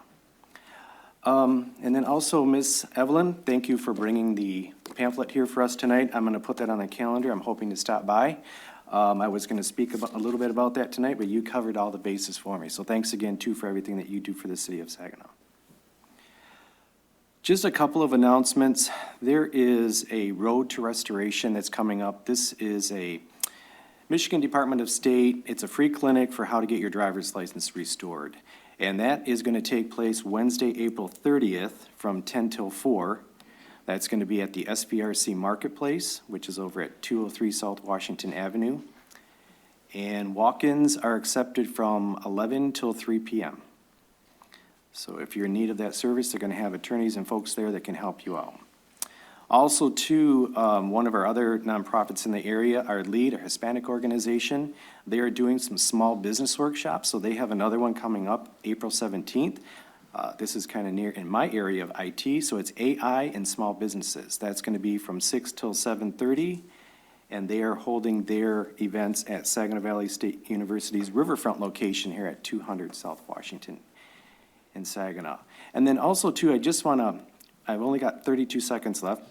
And then also, Ms. Evelyn, thank you for bringing the pamphlet here for us tonight. I'm going to put that on the calendar. I'm hoping to stop by. I was going to speak a little bit about that tonight, but you covered all the bases for me. So thanks again, too, for everything that you do for the city of Saginaw. Just a couple of announcements. There is a road to restoration that's coming up. This is a Michigan Department of State. It's a free clinic for how to get your driver's license restored. And that is going to take place Wednesday, April 30th from 10 till 4. That's going to be at the SVRC Marketplace, which is over at 203 South Washington Avenue. And walk-ins are accepted from 11 till 3 p.m. So if you're in need of that service, they're going to have attorneys and folks there that can help you out. Also, too, one of our other nonprofits in the area, our LEAD, our Hispanic organization, they are doing some small business workshops. So they have another one coming up April 17th. This is kind of near in my area of IT, so it's AI and small businesses. That's going to be from 6 till 7:30, and they are holding their events at Saginaw Valley State University's Riverfront location here at 200 South Washington in Saginaw. And then also, too, I just want to, I've only got 32 seconds left,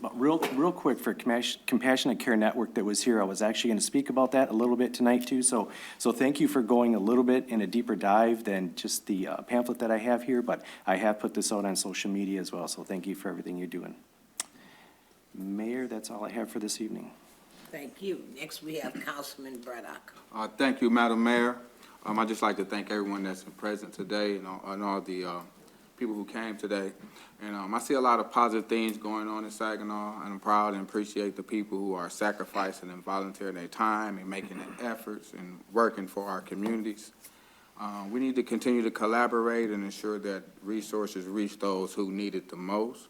but real quick for Compassionate Care Network that was here, I was actually going to speak about that a little bit tonight, too. So thank you for going a little bit in a deeper dive than just the pamphlet that I have here, but I have put this out on social media as well, so thank you for everything you're doing. Mayor, that's all I have for this evening. Thank you. Next, we have Councilman Braddock. Thank you, Madam Mayor. I'd just like to thank everyone that's present today and all the people who came today. And I see a lot of positive things going on in Saginaw, and I'm proud and appreciate the people who are sacrificing and volunteering their time and making the efforts and working for our communities. We need to continue to collaborate and ensure that resources reach those who need it the most.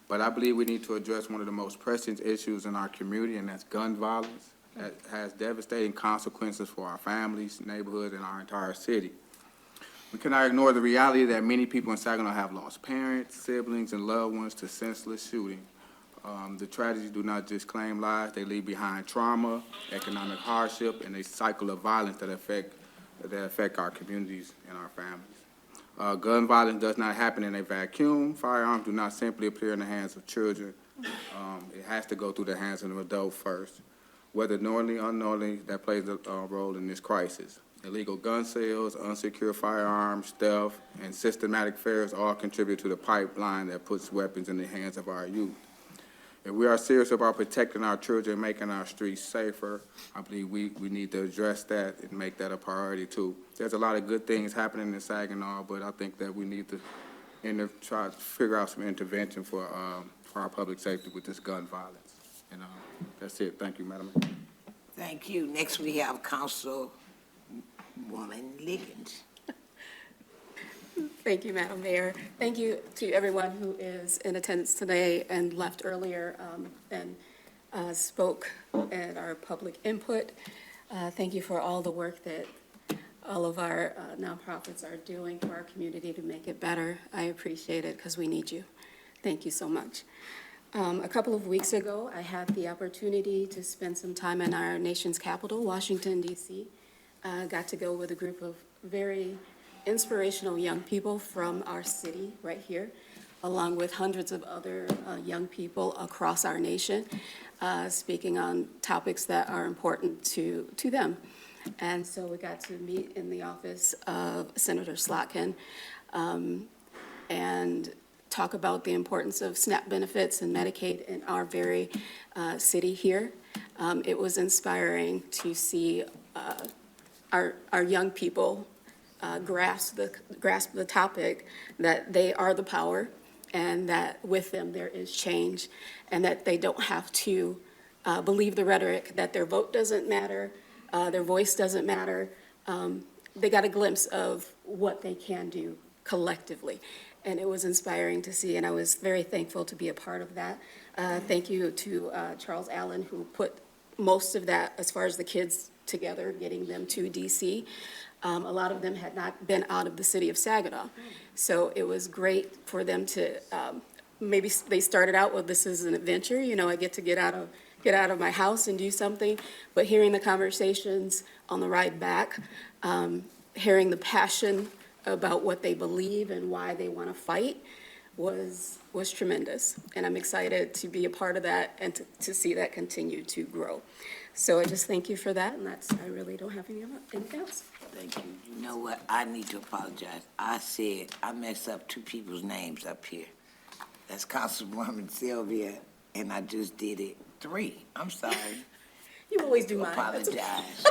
But I believe we need to address one of the most pressing issues in our community, and that's gun violence. That has devastating consequences for our families, neighborhoods, and our entire city. We cannot ignore the reality that many people in Saginaw have lost parents, siblings, and loved ones to senseless shooting. The tragedies do not just claim lives, they leave behind trauma, economic hardship, and a cycle of violence that affect our communities and our families. Gun violence does not happen in a vacuum. Firearms do not simply appear in the hands of children. It has to go through the hands of an adult first. Whether knowingly or unknowingly, that plays a role in this crisis. Illegal gun sales, unsecured firearms, theft, and systematic affairs all contribute to the pipeline that puts weapons in the hands of our youth. If we are serious about protecting our children and making our streets safer, I believe we need to address that and make that a priority too. There's a lot of good things happening in Saginaw, but I think that we need to try to figure out some intervention for our public safety with this gun violence. And that's it. Thank you, Madam Mayor. Thank you. Next, we have Councilwoman Liggins. Thank you, Madam Mayor. Thank you to everyone who is in attendance today and left earlier and spoke at our public input. Thank you for all the work that all of our nonprofits are doing for our community to make it better. I appreciate it because we need you. Thank you so much. A couple of weeks ago, I had the opportunity to spend some time in our nation's capital, Washington, D.C. Got to go with a group of very inspirational young people from our city right here, along with hundreds of other young people across our nation, speaking on topics that are important to them. And so we got to meet in the office of Senator Slotkin and talk about the importance of SNAP benefits and Medicaid in our very city here. It was inspiring to see our young people grasp the topic that they are the power and that with them there is change and that they don't have to believe the rhetoric that their vote doesn't matter, their voice doesn't matter. They got a glimpse of what they can do collectively. and it was inspiring to see, and I was very thankful to be a part of that. Thank you to Charles Allen, who put most of that, as far as the kids together, getting them to DC. A lot of them had not been out of the city of Saginaw. So it was great for them to, maybe they started out with, this is an adventure, you know, I get to get out of my house and do something. But hearing the conversations on the ride back, hearing the passion about what they believe and why they want to fight was tremendous. And I'm excited to be a part of that and to see that continue to grow. So I just thank you for that, and I really don't have anything else. Thank you. You know what? I need to apologize. I messed up two people's names up here. That's Councilwoman Sylvia, and I just did it 3. I'm sorry. You always do mine. Apologize.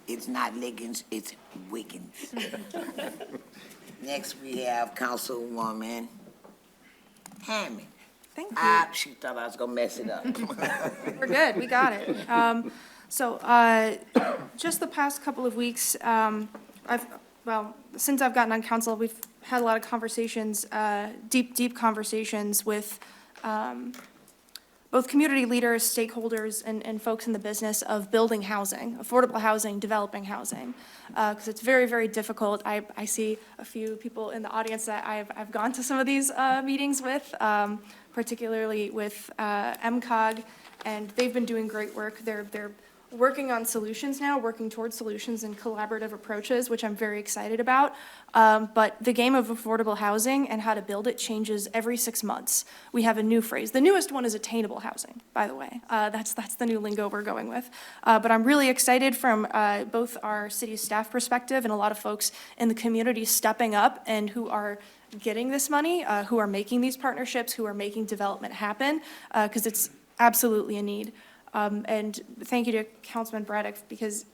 It's not Liggins, it's Wiggins. Next, we have Councilwoman Hammond. Thank you. She thought I was gonna mess it up. We're good. We got it. Just the past couple of weeks, since I've gotten on council, we've had a lot of conversations, deep conversations with both community leaders, stakeholders, and folks in the business of building housing, affordable housing, developing housing, because it's very, very difficult. I see a few people in the audience that I've gone to some of these meetings with, particularly with MCOG, and they've been doing great work. They're working on solutions now, working towards solutions and collaborative approaches, which I'm very excited about. But the game of affordable housing and how to build it changes every 6 months. We have a new phrase. The newest one is attainable housing, by the way. That's the new lingo we're going with. But I'm really excited from both our city staff perspective and a lot of folks in the community stepping up and who are getting this money, who are making these partnerships, who are making development happen, because it's absolutely a need. And thank you to Councilman Braddock because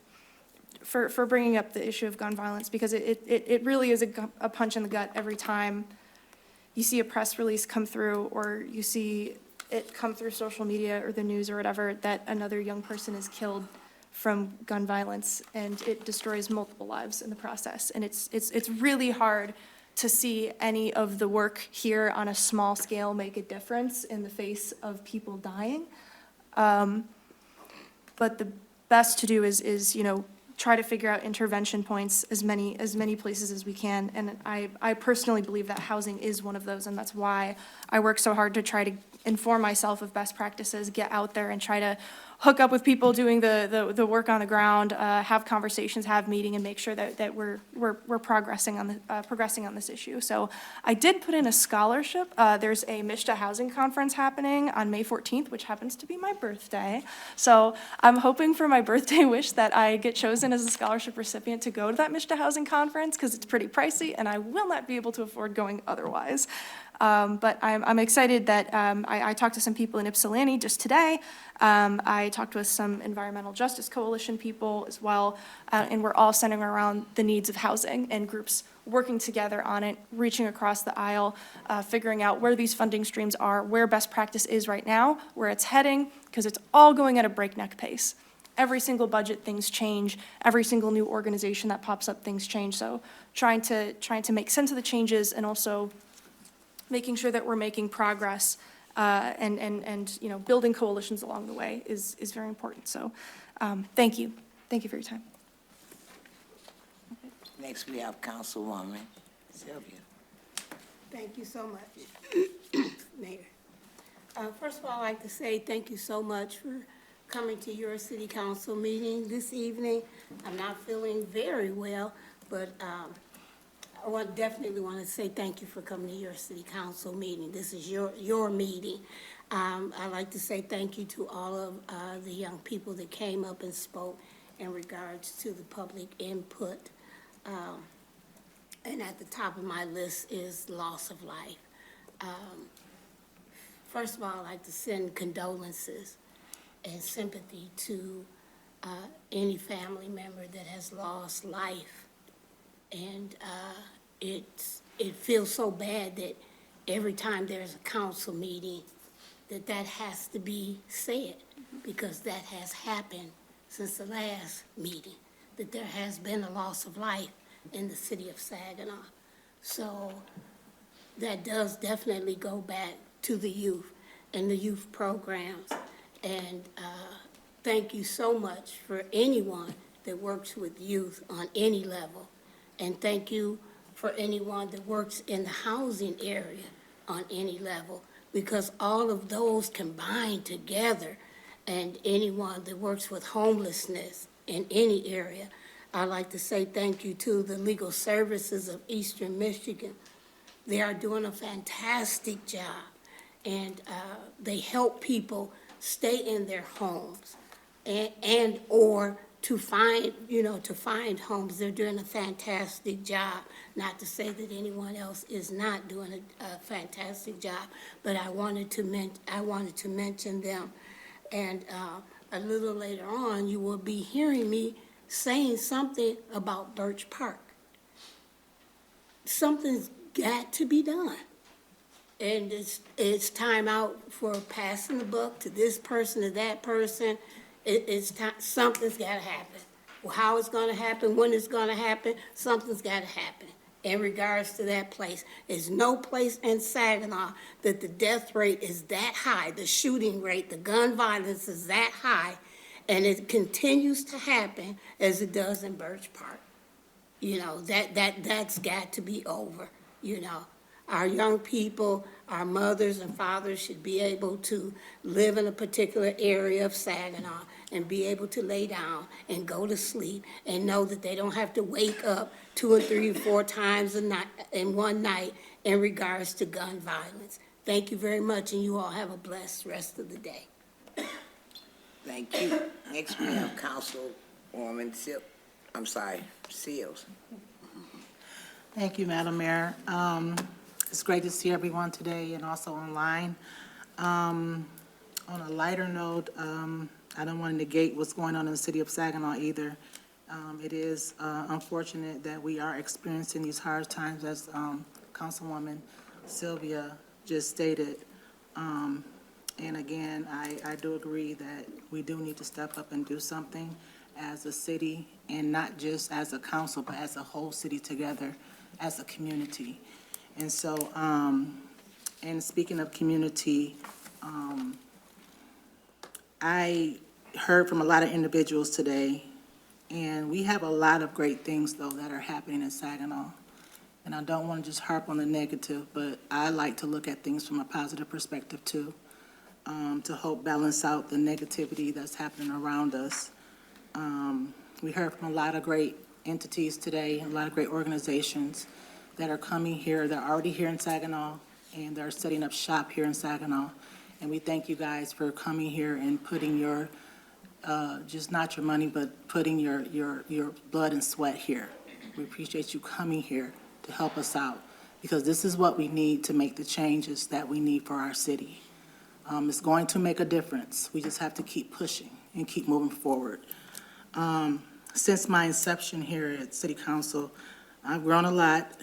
for bringing up the issue of gun violence, because it really is a punch in the gut every time you see a press release come through or you see it come through social media or the news or whatever that another young person is killed from gun violence, and it destroys multiple lives in the process. And it's really hard to see any of the work here on a small scale make a difference in the face of people dying. But the best to do is try to figure out intervention points as many places as we can. And I personally believe that housing is one of those, and that's why I work so hard to try to inform myself of best practices, get out there and try to hook up with people doing the work on the ground, have conversations, have meeting, and make sure that we're progressing on this issue. So I did put in a scholarship. There's a Mishta Housing Conference happening on May 14th, which happens to be my birthday. So I'm hoping for my birthday wish that I get chosen as a scholarship recipient to go to that Mishta Housing Conference, because it's pretty pricey and I will not be able to afford going otherwise. But I'm excited that I talked to some people in Ypsilanti just today. I talked with some Environmental Justice Coalition people as well, and we're all centering around the needs of housing and groups working together on it, reaching across the aisle, figuring out where these funding streams are, where best practice is right now, where it's heading, because it's all going at a breakneck pace. Every single budget, things change. Every single new organization that pops up, things change. So trying to make sense of the changes and also making sure that we're making progress and building coalitions along the way is very important. So thank you. Thank you for your time. Next, we have Councilwoman Sylvia. Thank you so much, Mayor. First of all, I'd like to say thank you so much for coming to your city council meeting this evening. I'm not feeling very well, but I definitely want to say thank you for coming to your city council meeting. This is your meeting. I'd like to say thank you to all of the young people that came up and spoke in regards to the public input. And at the top of my list is loss of life. First of all, I'd like to send condolences and sympathy to any family member that has lost life. And it feels so bad that every time there's a council meeting that has to be said, because that has happened since the last meeting, that there has been a loss of life in the city of Saginaw. So that does definitely go back to the youth and the youth programs. And thank you so much for anyone that works with youth on any level. And thank you for anyone that works in the housing area on any level, because all of those combined together, and anyone that works with homelessness in any area. I'd like to say thank you to the Legal Services of Eastern Michigan. They are doing a fantastic job, and they help people stay in their homes and or to find, to find homes. They're doing a fantastic job. Not to say that anyone else is not doing a fantastic job, but I wanted to mention them. And a little later on, you will be hearing me saying something about Birch Park. Something's got to be done. And it's time out for passing the buck to this person, to that person. It's time, something's got to happen. Well, how it's going to happen, when it's going to happen, something's got to happen in regards to that place. There's no place in Saginaw that the death rate is that high, the shooting rate, the gun violence is that high, and it continues to happen as it does in Birch Park. That's got to be over, Our young people, our mothers and fathers should be able to live in a particular area of Saginaw and be able to lay down and go to sleep and know that they don't have to wake up 2 or 3 or 4 times a night in one night in regards to gun violence. Thank you very much, and you all have a blessed rest of the day. Thank you. Next, we have Councilwoman Seals. Thank you, Madam Mayor. It's great to see everyone today and also online. On a lighter note, I don't want to negate what's going on in the city of Saginaw either. It is unfortunate that we are experiencing these hard times, as Councilwoman Sylvia just stated. And again, I do agree that we do need to step up and do something as a city, and not just as a council, but as a whole city together, as a community. And so, and speaking of community, I heard from a lot of individuals today, and we have a lot of great things, though, that are happening in Saginaw. And I don't want to just harp on the negative, but I like to look at things from a positive perspective, too, to help balance out the negativity that's happening around us. We heard from a lot of great entities today, a lot of great organizations that are coming here. They're already here in Saginaw, and they're setting up shop here in Saginaw. And we thank you guys for coming here and putting your, just not your money, but putting your blood and sweat here. We appreciate you coming here to help us out, because this is what we need to make the changes that we need for our city. It's going to make a difference. We just have to keep pushing and keep moving forward. Since my inception here at City Council, I've grown a lot,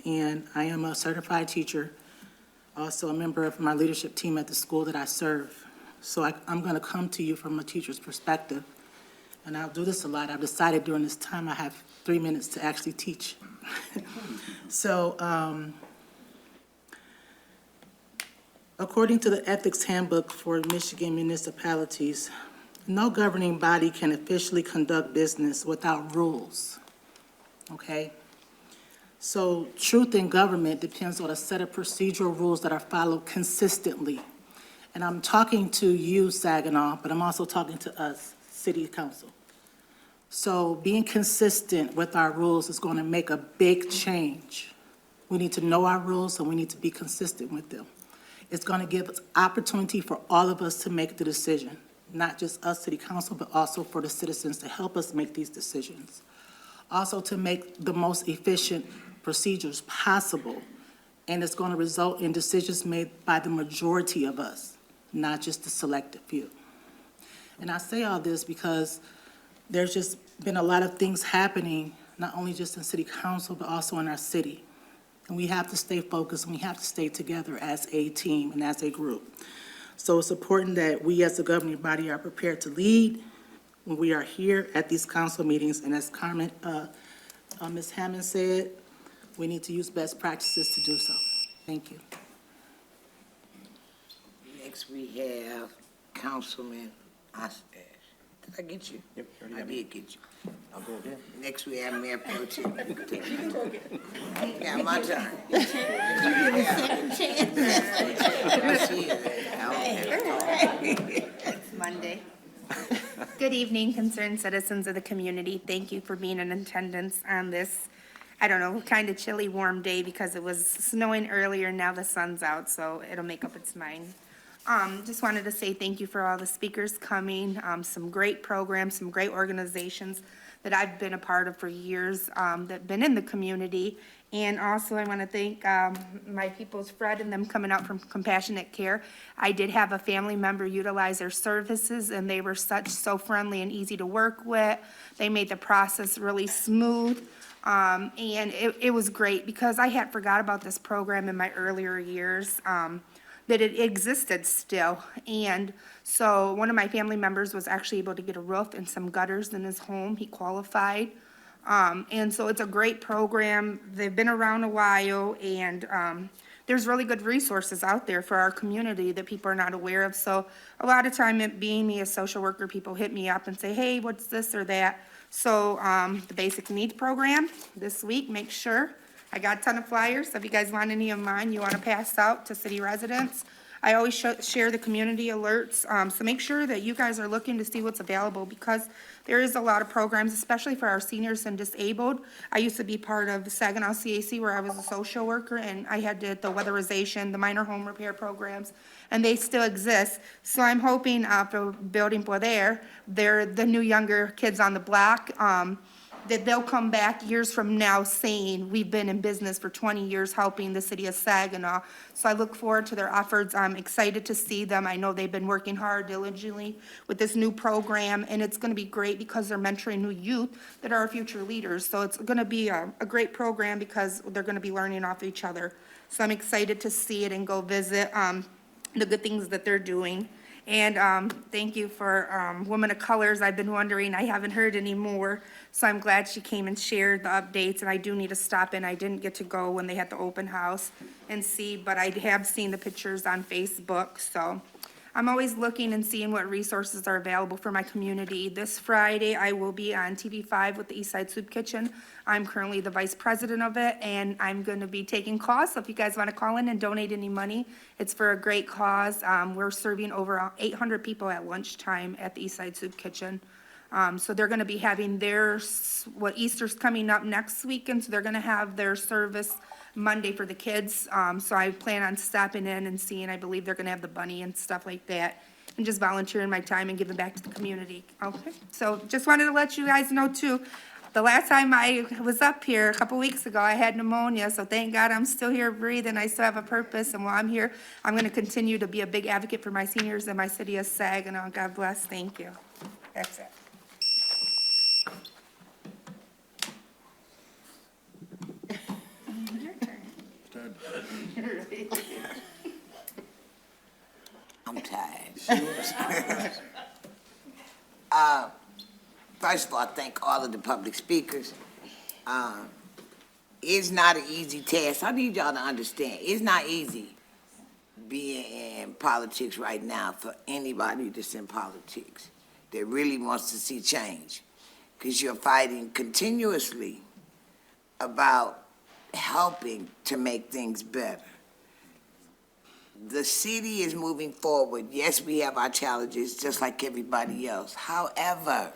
and I am a certified teacher, also a member of my leadership team at the school that I serve. So I'm going to come to you from a teacher's perspective, and I'll do this a lot. I've decided during this time I have 3 minutes to actually teach. So according to the Ethics Handbook for Michigan municipalities, no governing body can officially conduct business without rules, okay? So truth in government depends on a set of procedural rules that are followed consistently. And I'm talking to you, Saginaw, but I'm also talking to us, City Council. So being consistent with our rules is going to make a big change. We need to know our rules, and we need to be consistent with them. It's going to give us opportunity for all of us to make the decision, not just us, City Council, but also for the citizens to help us make these decisions. Also to make the most efficient procedures possible, and it's going to result in decisions made by the majority of us, not just the selected few. And I say all this because there's just been a lot of things happening, not only just in City Council, but also in our city. And we have to stay focused, and we have to stay together as a team and as a group. So it's important that we as a governing body are prepared to lead when we are here at these council meetings. And as Ms. Hammond said, we need to use best practices to do so. Thank you. Next, we have Councilman Ostash. Did I get you? Yep, already I got me. did get you. I'll go again. Next, we have Mayor Pro Tem. You can take it. I ain't got my turn. It's Monday. Good evening, concerned citizens of the community. Thank you for being in attendance on this, I don't know, kind of chilly, warm day because it was snowing earlier. Now the sun's out, so it'll make up its mind. Just wanted to say thank you for all the speakers coming, some great programs, some great organizations that I've been a part of for years, that been in the community. And also I want to thank, my people's Fred and them coming out from Compassionate Care. I did have a family member utilize their services and they were so friendly and easy to work with. They made the process really smooth. And it was great because I had forgot about this program in my earlier years, that it existed still. And so one of my family members was actually able to get a roof and some gutters in his home. He qualified. And so it's a great program. They've been around a while and, there's really good resources out there for our community that people are not aware of. So a lot of time, it being me a social worker, people hit me up and say, hey, what's this or that? So, the basic needs program this week, make sure, I got a ton of flyers. So if you guys want any of mine, you want to pass out to city residents. I always share the community alerts, so make sure that you guys are looking to see what's available because there is a lot of programs, especially for our seniors and disabled. I used to be part of Saginaw CAC where I was a social worker and I had did the weatherization, the minor home repair programs, and they still exist. So I'm hoping for Building Poder, they're the new younger kids on the block, that they'll come back years from now saying, we've been in business for 20 years helping the city of Saginaw. So I look forward to their efforts. I'm excited to see them. I know they've been working hard diligently with this new program, and it's going to be great because they're mentoring new youth that are our future leaders. So it's going to be a great program because they're going to be learning off each other. So I'm excited to see it and go visit the good things that they're doing. And thank you for Women of Colors. I've been wondering, I haven't heard any more, so I'm glad she came and shared the updates, and I do need to stop in. I didn't get to go when they had the open house and see, but I have seen the pictures on Facebook, so I'm always looking and seeing what resources are available for my community. This Friday, I will be on TV5 with the Eastside Soup Kitchen. I'm currently the vice president of it, and I'm going to be taking calls. So if you guys want to call in and donate any money, it's for a great cause. We're serving over 800 people at lunchtime at the Eastside Soup Kitchen. So they're going to be having Easter's coming up next weekend, so they're going to have their service Monday for the kids. So I plan on stopping in and seeing, I believe they're gonna have the bunny and stuff like that, and just volunteering my time and giving back to the community. Okay, so just wanted to let you guys know too, the last time I was up here, a couple weeks ago, I had pneumonia, so thank God I'm still here breathing. I still have a purpose, and while I'm here, I'm gonna continue to be a big advocate for my seniors and my city of Saginaw. God bless, thank you. That's it. I'm tired. First of all, thank all of the public speakers. It's not an easy task. I need y'all to understand, it's not easy being in politics right now for anybody that's in politics that really wants to see change. Because you're fighting continuously about helping to make things better. The city is moving forward. Yes, we have our challenges, just like everybody else. However,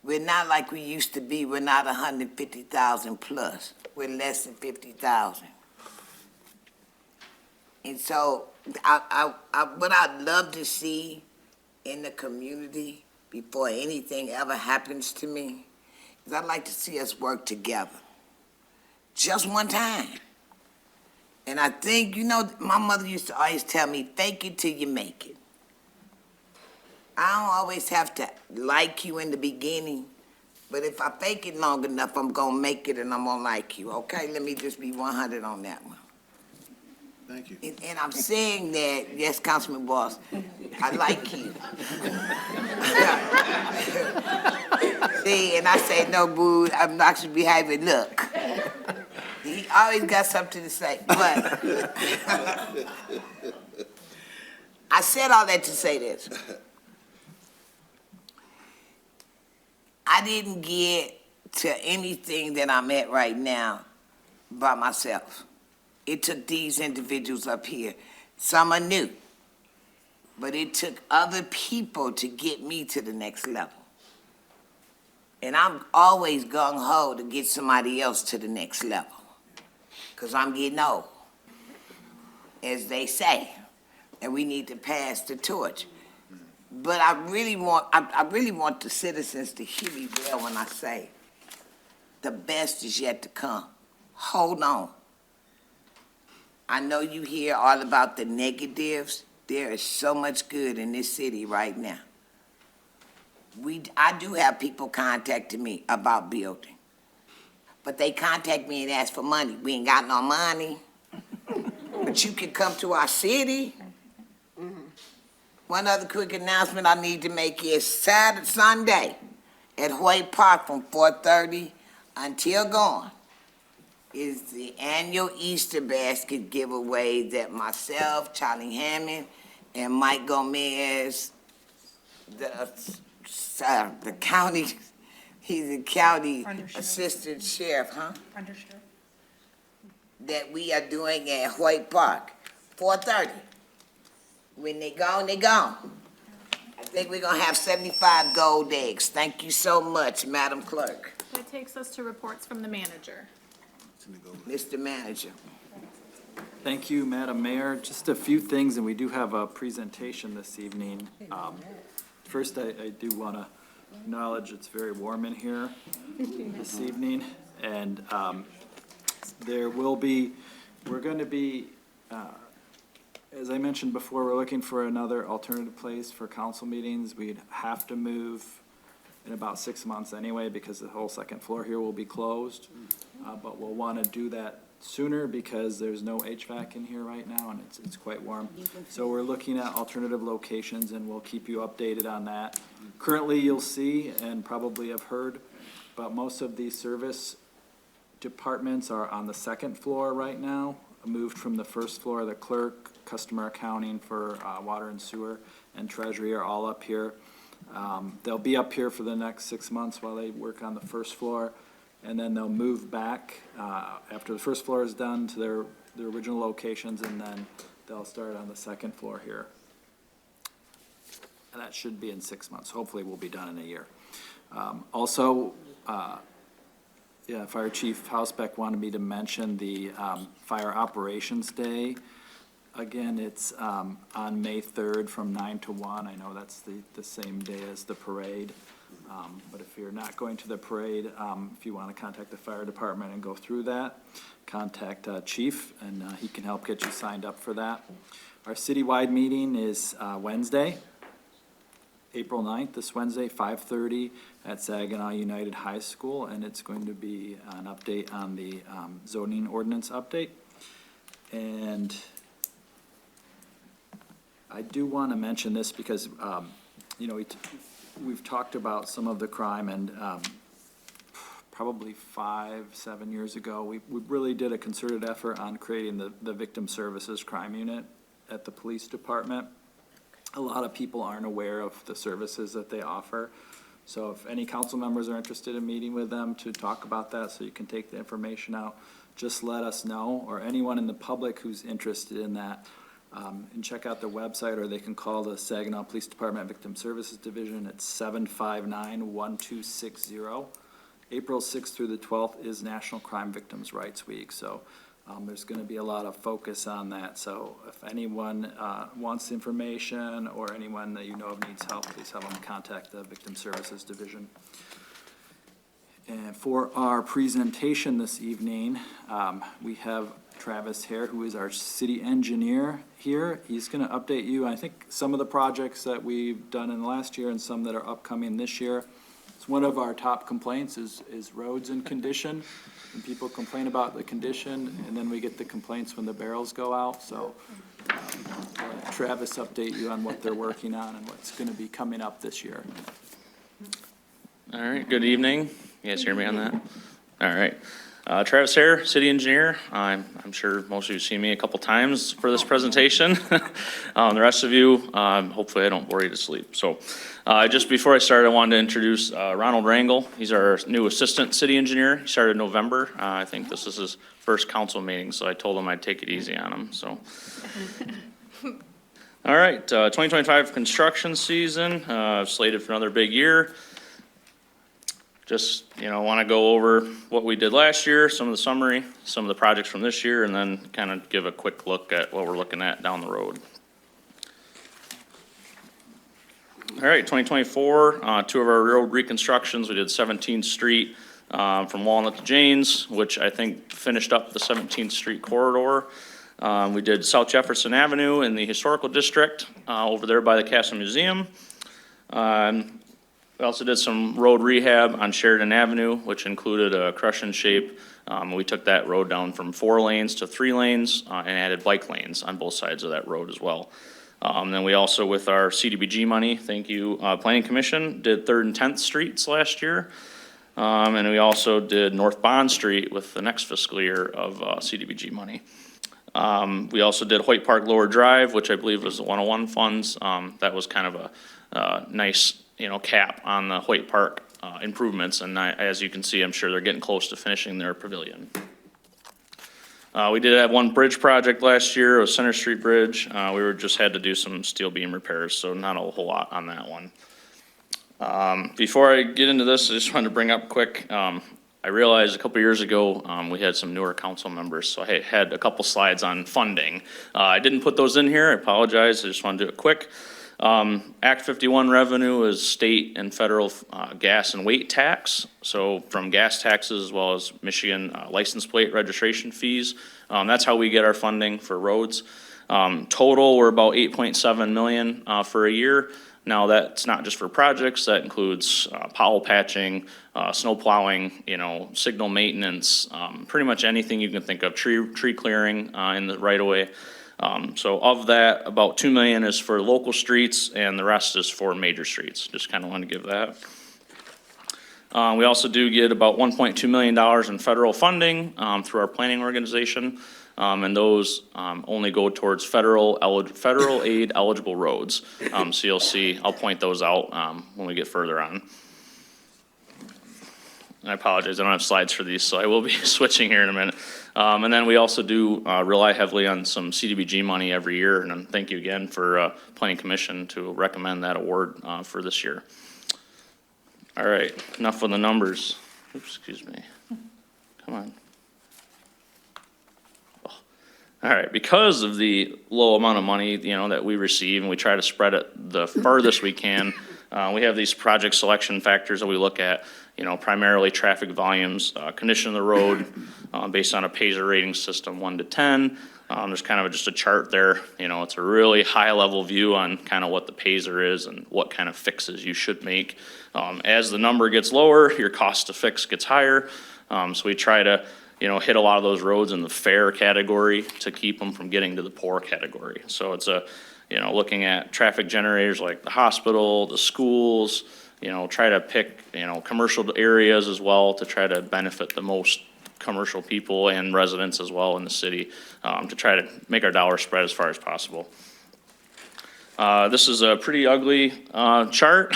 we're not like we used to be. We're not 150,000 plus. We're less than 50,000. And so, what I'd love to see in the community before anything ever happens to me is I'd like to see us work together. Just one time. And I think, my mother used to always tell me, fake it till you make it. I don't always have to like you in the beginning, but if I fake it long enough, I'm going to make it and I'm going to like you, okay? Let me just be 100 on that one. Thank you. And I'm saying that, yes, Councilman Boss, I like you. See, and I say, no, boo, I'm not behaving. Look. always got something to say, but I said all that to say this. I didn't get to anything that I'm at right now by myself. It took these individuals up here. Some are new, but it took other people to get me to the next level. And I'm always gung-ho to get somebody else to the next level, because I'm getting old, as they say, and we need to pass the torch. But I really want the citizens to hear me well when I say the best is yet to come. Hold on. I know you hear all about the negatives. There is so much good in this city right now. I do have people contacting me about building, but they contact me and ask for money. We ain't got no money, but you can come to our city. One other quick announcement I need to make is Sunday at Hoyt Park from 4:30 until gone is the annual Easter basket giveaway that myself, Charlie Hammond, and Mike Gomez, the county, he's a county assistant sheriff, huh? Understood. That we are doing at Hoyt Park, 4:30. When they gone, they gone. I think we're gonna have 75 gold eggs. Thank you so much, Madam Clerk. That takes us to reports from the manager. Mr. Manager. Thank you, Madam Mayor. Just a few things, and we do have a presentation this evening. First, I do want to acknowledge it's very warm in here this evening, and we're going to be, as I mentioned before, we're looking for another alternative place for council meetings. We'd have to move in about 6 months anyway, because the whole second floor here will be closed. But we'll want to do that sooner because there's no HVAC in here right now, and it's quite warm. So we're looking at alternative locations, and we'll keep you updated on that. Currently, you'll see, and probably have heard, but most of these service departments are on the second floor right now, moved from the first floor. The clerk, customer accounting for water and sewer, and treasury are all up here. They'll be up here for the next 6 months while they work on the first floor, and then they'll move back after the first floor is done to their original locations, and then they'll start on the second floor here. And that should be in 6 months. Hopefully, we'll be done in a year. Fire Chief Hausbeck wanted me to mention the Fire Operations Day. Again, it's on May 3rd from 9 to 1. I know that's the same day as the parade. But if you're not going to the parade, if you want to contact the fire department and go through that, contact Chief, and he can help get you signed up for that. Our citywide meeting is Wednesday, April 9th, this Wednesday, 5:30 at Saginaw United High School, and it's going to be an update on the zoning ordinance update. And I do want to mention this because, we've talked about some of the crime, and probably 5-7 years ago, we really did a concerted effort on creating the Victim Services Crime Unit at the police department. A lot of people aren't aware of the services that they offer. So if any council members are interested in meeting with them to talk about that so you can take the information out, just let us know, or anyone in the public who's interested in that. And check out the website, or they can call the Saginaw Police Department Victim Services Division at 759-1260. April 6th through the 12th is National Crime Victims' Rights Week, so there's going to be a lot of focus on that. So if anyone wants information, or anyone that you know of needs help, please have them contact the Victim Services Division. And for our presentation this evening, we have Travis Hare, who is our city engineer here. He's going to update you, I think, some of the projects that we've done in the last year and some that are upcoming this year. It's one of our top complaints is roads and condition. And people complain about the condition, and then we get the complaints when the barrels go out. So I'll let Travis update you on what they're working on and what's going to be coming up this year. All right, good evening. You guys hear me on that? All right. Travis Hare, city engineer. I'm sure most of you have seen me a couple times for this presentation. The rest of you, hopefully I don't bore you to sleep. So just before I start, I wanted to introduce Ronald Rangel. He's our new assistant city engineer. He started in November. I think this is his first council meeting, so I told him I'd take it easy on him. So. All right, 2025 construction season, slated for another big year. Just, want to go over what we did last year, some of the summary, some of the projects from this year, and then kind of give a quick look at what we're looking at down the road. All right, 2024, two of our road reconstructions. We did 17th Street from Walnut to Janes, which I think finished up the 17th Street corridor. We did South Jefferson Avenue in the Historical District over there by the Castle Museum. We also did some road rehab on Sheridan Avenue, which included a crush and shape. We took that road down from 4 lanes to 3 lanes and added bike lanes on both sides of that road as well. Then we also, with our CDBG money, thank you, Planning Commission, did 3rd and 10th Streets last year. And we also did North Bond Street with the next fiscal year of CDBG money. We also did Hoyt Park Lower Drive, which I believe was the 101 funds. That was kind of a nice cap on the Hoyt Park improvements, and as you can see, I'm sure they're getting close to finishing their pavilion. We did have one bridge project last year, a Center Street Bridge. We just had to do some steel beam repairs, so not a whole lot on that one. Before I get into this, I just wanted to bring up quick, I realized a couple years ago we had some newer council members, so I had a couple slides on funding. I didn't put those in here, I apologize, I just want to do it quick. Act 51 revenue is state and federal gas and weight tax. So from gas taxes as well as Michigan license plate registration fees. That's how we get our funding for roads. Total, we're about 8.7 million for a year. Now that's not just for projects, that includes pothole patching, snow plowing, signal maintenance, pretty much anything you can think of, tree clearing in the right of way. So of that, about 2 million is for local streets and the rest is for major streets. Just kind of want to give that. We also do get about $1.2 million in federal funding through our planning organization. And those only go towards federal aid eligible roads. So you'll see, I'll point those out when we get further on. I apologize, I don't have slides for these, so I will be switching here in a minute. And then we also do rely heavily on some CDBG money every year, and thank you again for Planning Commission to recommend that award for this year. All right, enough of the numbers. Oops, excuse me. Come on. Oh. All right, because of the low amount of money, that we receive, and we try to spread it the farthest we can, we have these project selection factors that we look at. Primarily traffic volumes, condition of the road, based on a Paiser rating system, 1 to 10. There's kind of just a chart there. It's a really high level view on kind of what the Paiser is and what kind of fixes you should make. As the number gets lower, your cost to fix gets higher. So we try to, hit a lot of those roads in the fair category to keep them from getting to the poor category. So it's looking at traffic generators like the hospital, the schools, try to pick, commercial areas as well to try to benefit the most commercial people and residents as well in the city, to try to make our dollar spread as far as possible. This is a pretty ugly chart.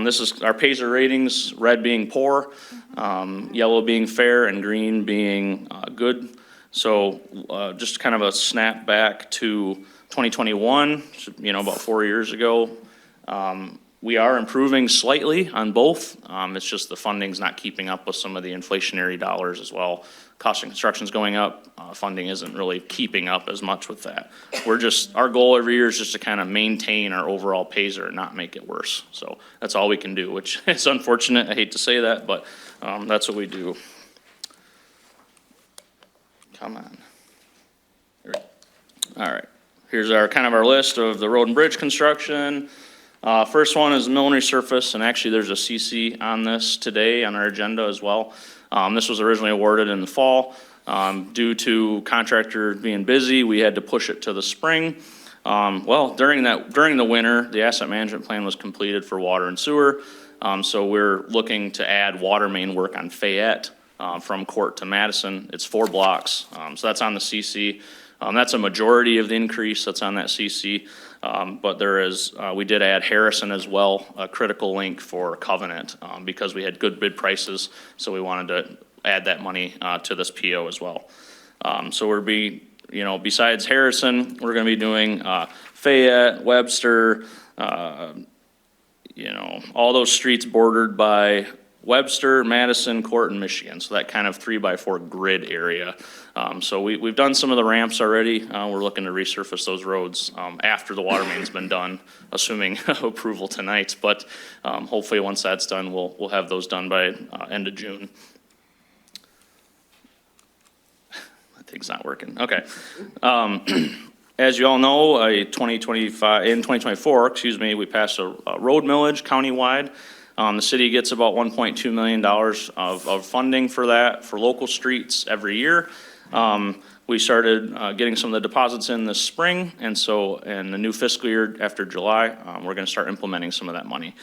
This is our Paiser ratings, red being poor, yellow being fair, and green being good. So just kind of a snap back to 2021, about 4 years ago. We are improving slightly on both. It's just the funding's not keeping up with some of the inflationary dollars as well. Cost of construction's going up. Funding isn't really keeping up as much with that. Our goal every year is just to kind of maintain our overall Paiser and not make it worse. So that's all we can do, which is unfortunate. I hate to say that, but that's what we do. Come on. All right. Here's our list of the road and bridge construction. First one is mill and resurface, and actually there's a CC on this today on our agenda as well. This was originally awarded in the fall. Due to contractor being busy, we had to push it to the spring. During the winter, the asset management plan was completed for water and sewer. So we're looking to add water main work on Fayette from Court to Madison. It's 4 blocks, so that's on the CC. That's a majority of the increase that's on that CC. But there is, we did add Harrison as well, a critical link for Covenant, because we had good bid prices, so we wanted to add that money to this PO as well. So besides Harrison, we're gonna be doing Fayette, Webster, all those streets bordered by Webster, Madison, Court, and Michigan. So that kind of 3x4 grid area. So we've done some of the ramps already. We're looking to resurface those roads after the water main's been done, assuming approval tonight. But hopefully once that's done, we'll have those done by end of June. That thing's not working. Okay. As you all know, in 2024, we passed a road millage countywide. The city gets about $1.2 million of funding for that, for local streets every year. We started getting some of the deposits in this spring, and so in the new fiscal year after July, we're gonna start implementing some of that money.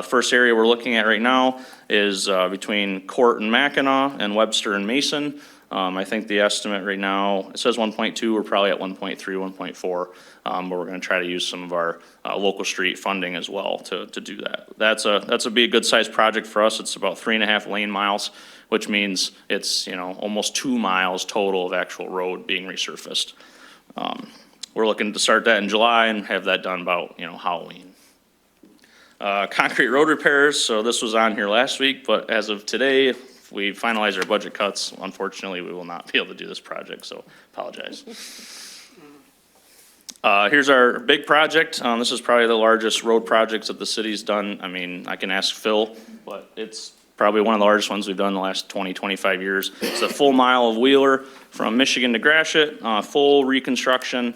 First area we're looking at right now is between Court and Mackinac and Webster and Mason. I think the estimate right now, it says 1.2, we're probably at 1.3, 1.4, but we're gonna try to use some of our local street funding as well to do that. That's be a good sized project for us. It's about 3.5 lane miles, which means it's, almost 2 miles total of actual road being resurfaced. We're looking to start that in July and have that done about, Halloween. Concrete road repairs, so this was on here last week, but as of today, if we finalize our budget cuts, unfortunately, we will not be able to do this project, so apologize. Here's our big project. This is probably the largest road projects that the city's done. I mean, I can ask Phil, but it's probably one of the largest ones we've done in the last 20, 25 years. It's a full mile of Wheeler from Michigan to Gratiot, full reconstruction,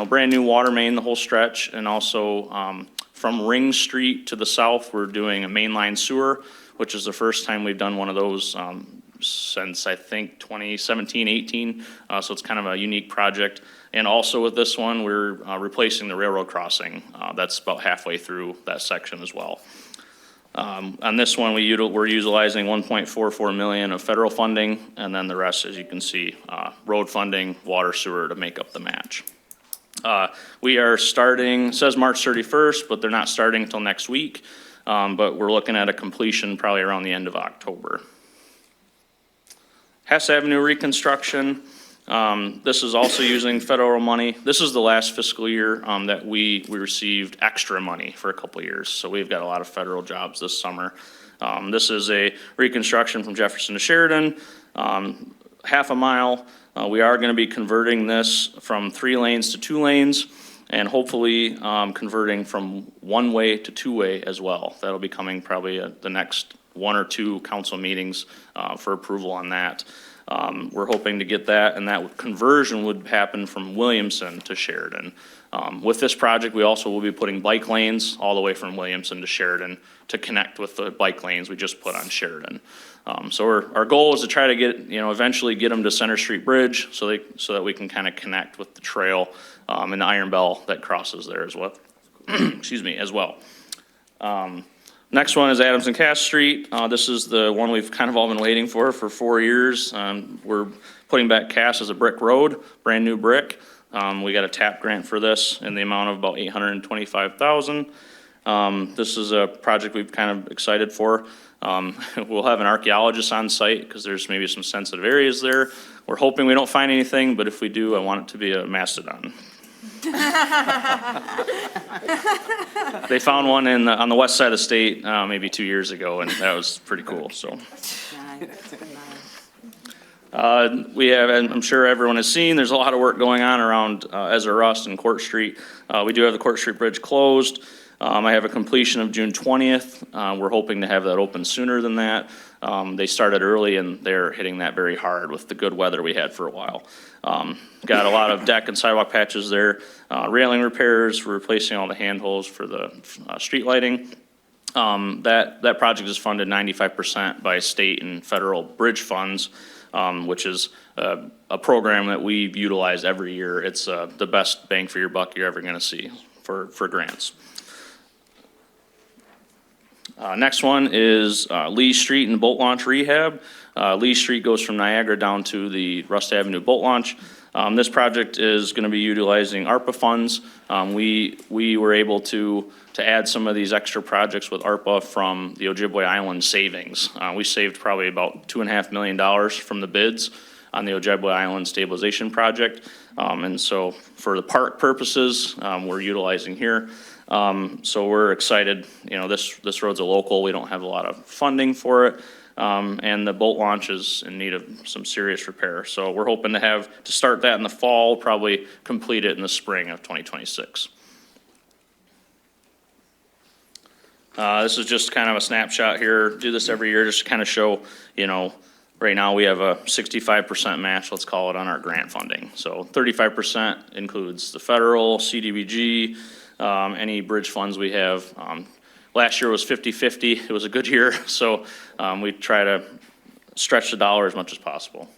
brand new water main the whole stretch, and also from Ring Street to the south, we're doing a mainline sewer, which is the first time we've done one of those since I think 2017, 18. So it's kind of a unique project. And also with this one, we're replacing the railroad crossing. That's about halfway through that section as well. On this one, we're utilizing 1.44 million of federal funding, and then the rest, as you can see, road funding, water, sewer to make up the match. We are starting, it says March 31st, but they're not starting until next week. But we're looking at a completion probably around the end of October. Hess Avenue reconstruction. This is also using federal money. This is the last fiscal year that we received extra money for a couple of years. So we've got a lot of federal jobs this summer. This is a reconstruction from Jefferson to Sheridan, half a mile. We are going to be converting this from 3 lanes to 2 lanes. And hopefully converting from 1-way to 2-way as well. That'll be coming probably at the next 1 or 2 council meetings for approval on that. We're hoping to get that, and that conversion would happen from Williamson to Sheridan. With this project, we also will be putting bike lanes all the way from Williamson to Sheridan to connect with the bike lanes we just put on Sheridan. So our goal is to try to get, eventually get them to Center Street Bridge so that we can kind of connect with the trail and the Iron Bell that crosses there as well. Excuse me, as well. Next one is Adams and Cass Street. This is the one we've kind of all been waiting for 4 years. We're putting back Cass as a brick road, brand new brick. We got a TAP grant for this in the amount of about $825,000. This is a project we've kind of excited for. We'll have an archaeologist on site because there's maybe some sensitive areas there. We're hoping we don't find anything, but if we do, I want it to be a mastodon. They found one on the west side of the state maybe 2 years ago, and that was pretty cool. So we have, and I'm sure everyone has seen, there's a lot of work going on around Ezra Rust and Court Street. We do have the Court Street Bridge closed. I have a completion of June 20th. We're hoping to have that open sooner than that. They started early and they're hitting that very hard with the good weather we had for a while. Got a lot of deck and sidewalk patches there. Railing repairs, we're replacing all the handholds for the street lighting. That project is funded 95% by state and federal bridge funds, which is a program that we utilize every year. It's the best bang for your buck you're ever gonna see for grants. Next one is Lee Street and boat launch rehab. Lee Street goes from Niagara down to the Rust Avenue boat launch. This project is going to be utilizing ARPA funds. We were able to add some of these extra projects with ARPA from the Ojibwe Island savings. We saved probably about $2.5 million from the bids on the Ojibwe Island stabilization project. And so for the park purposes, we're utilizing here. So we're excited. You know, this road's a local. We don't have a lot of funding for it. And the boat launch is in need of some serious repair. So we're hoping to start that in the fall, probably complete it in the spring of 2026. This is just kind of a snapshot here. Do this every year just to kind of show, you know, right now we have a 65% match, let's call it, on our grant funding. So 35% includes the federal, CDBG, any bridge funds we have. Last year was 50-50. It was a good year, so we try to stretch the dollar as much as possible.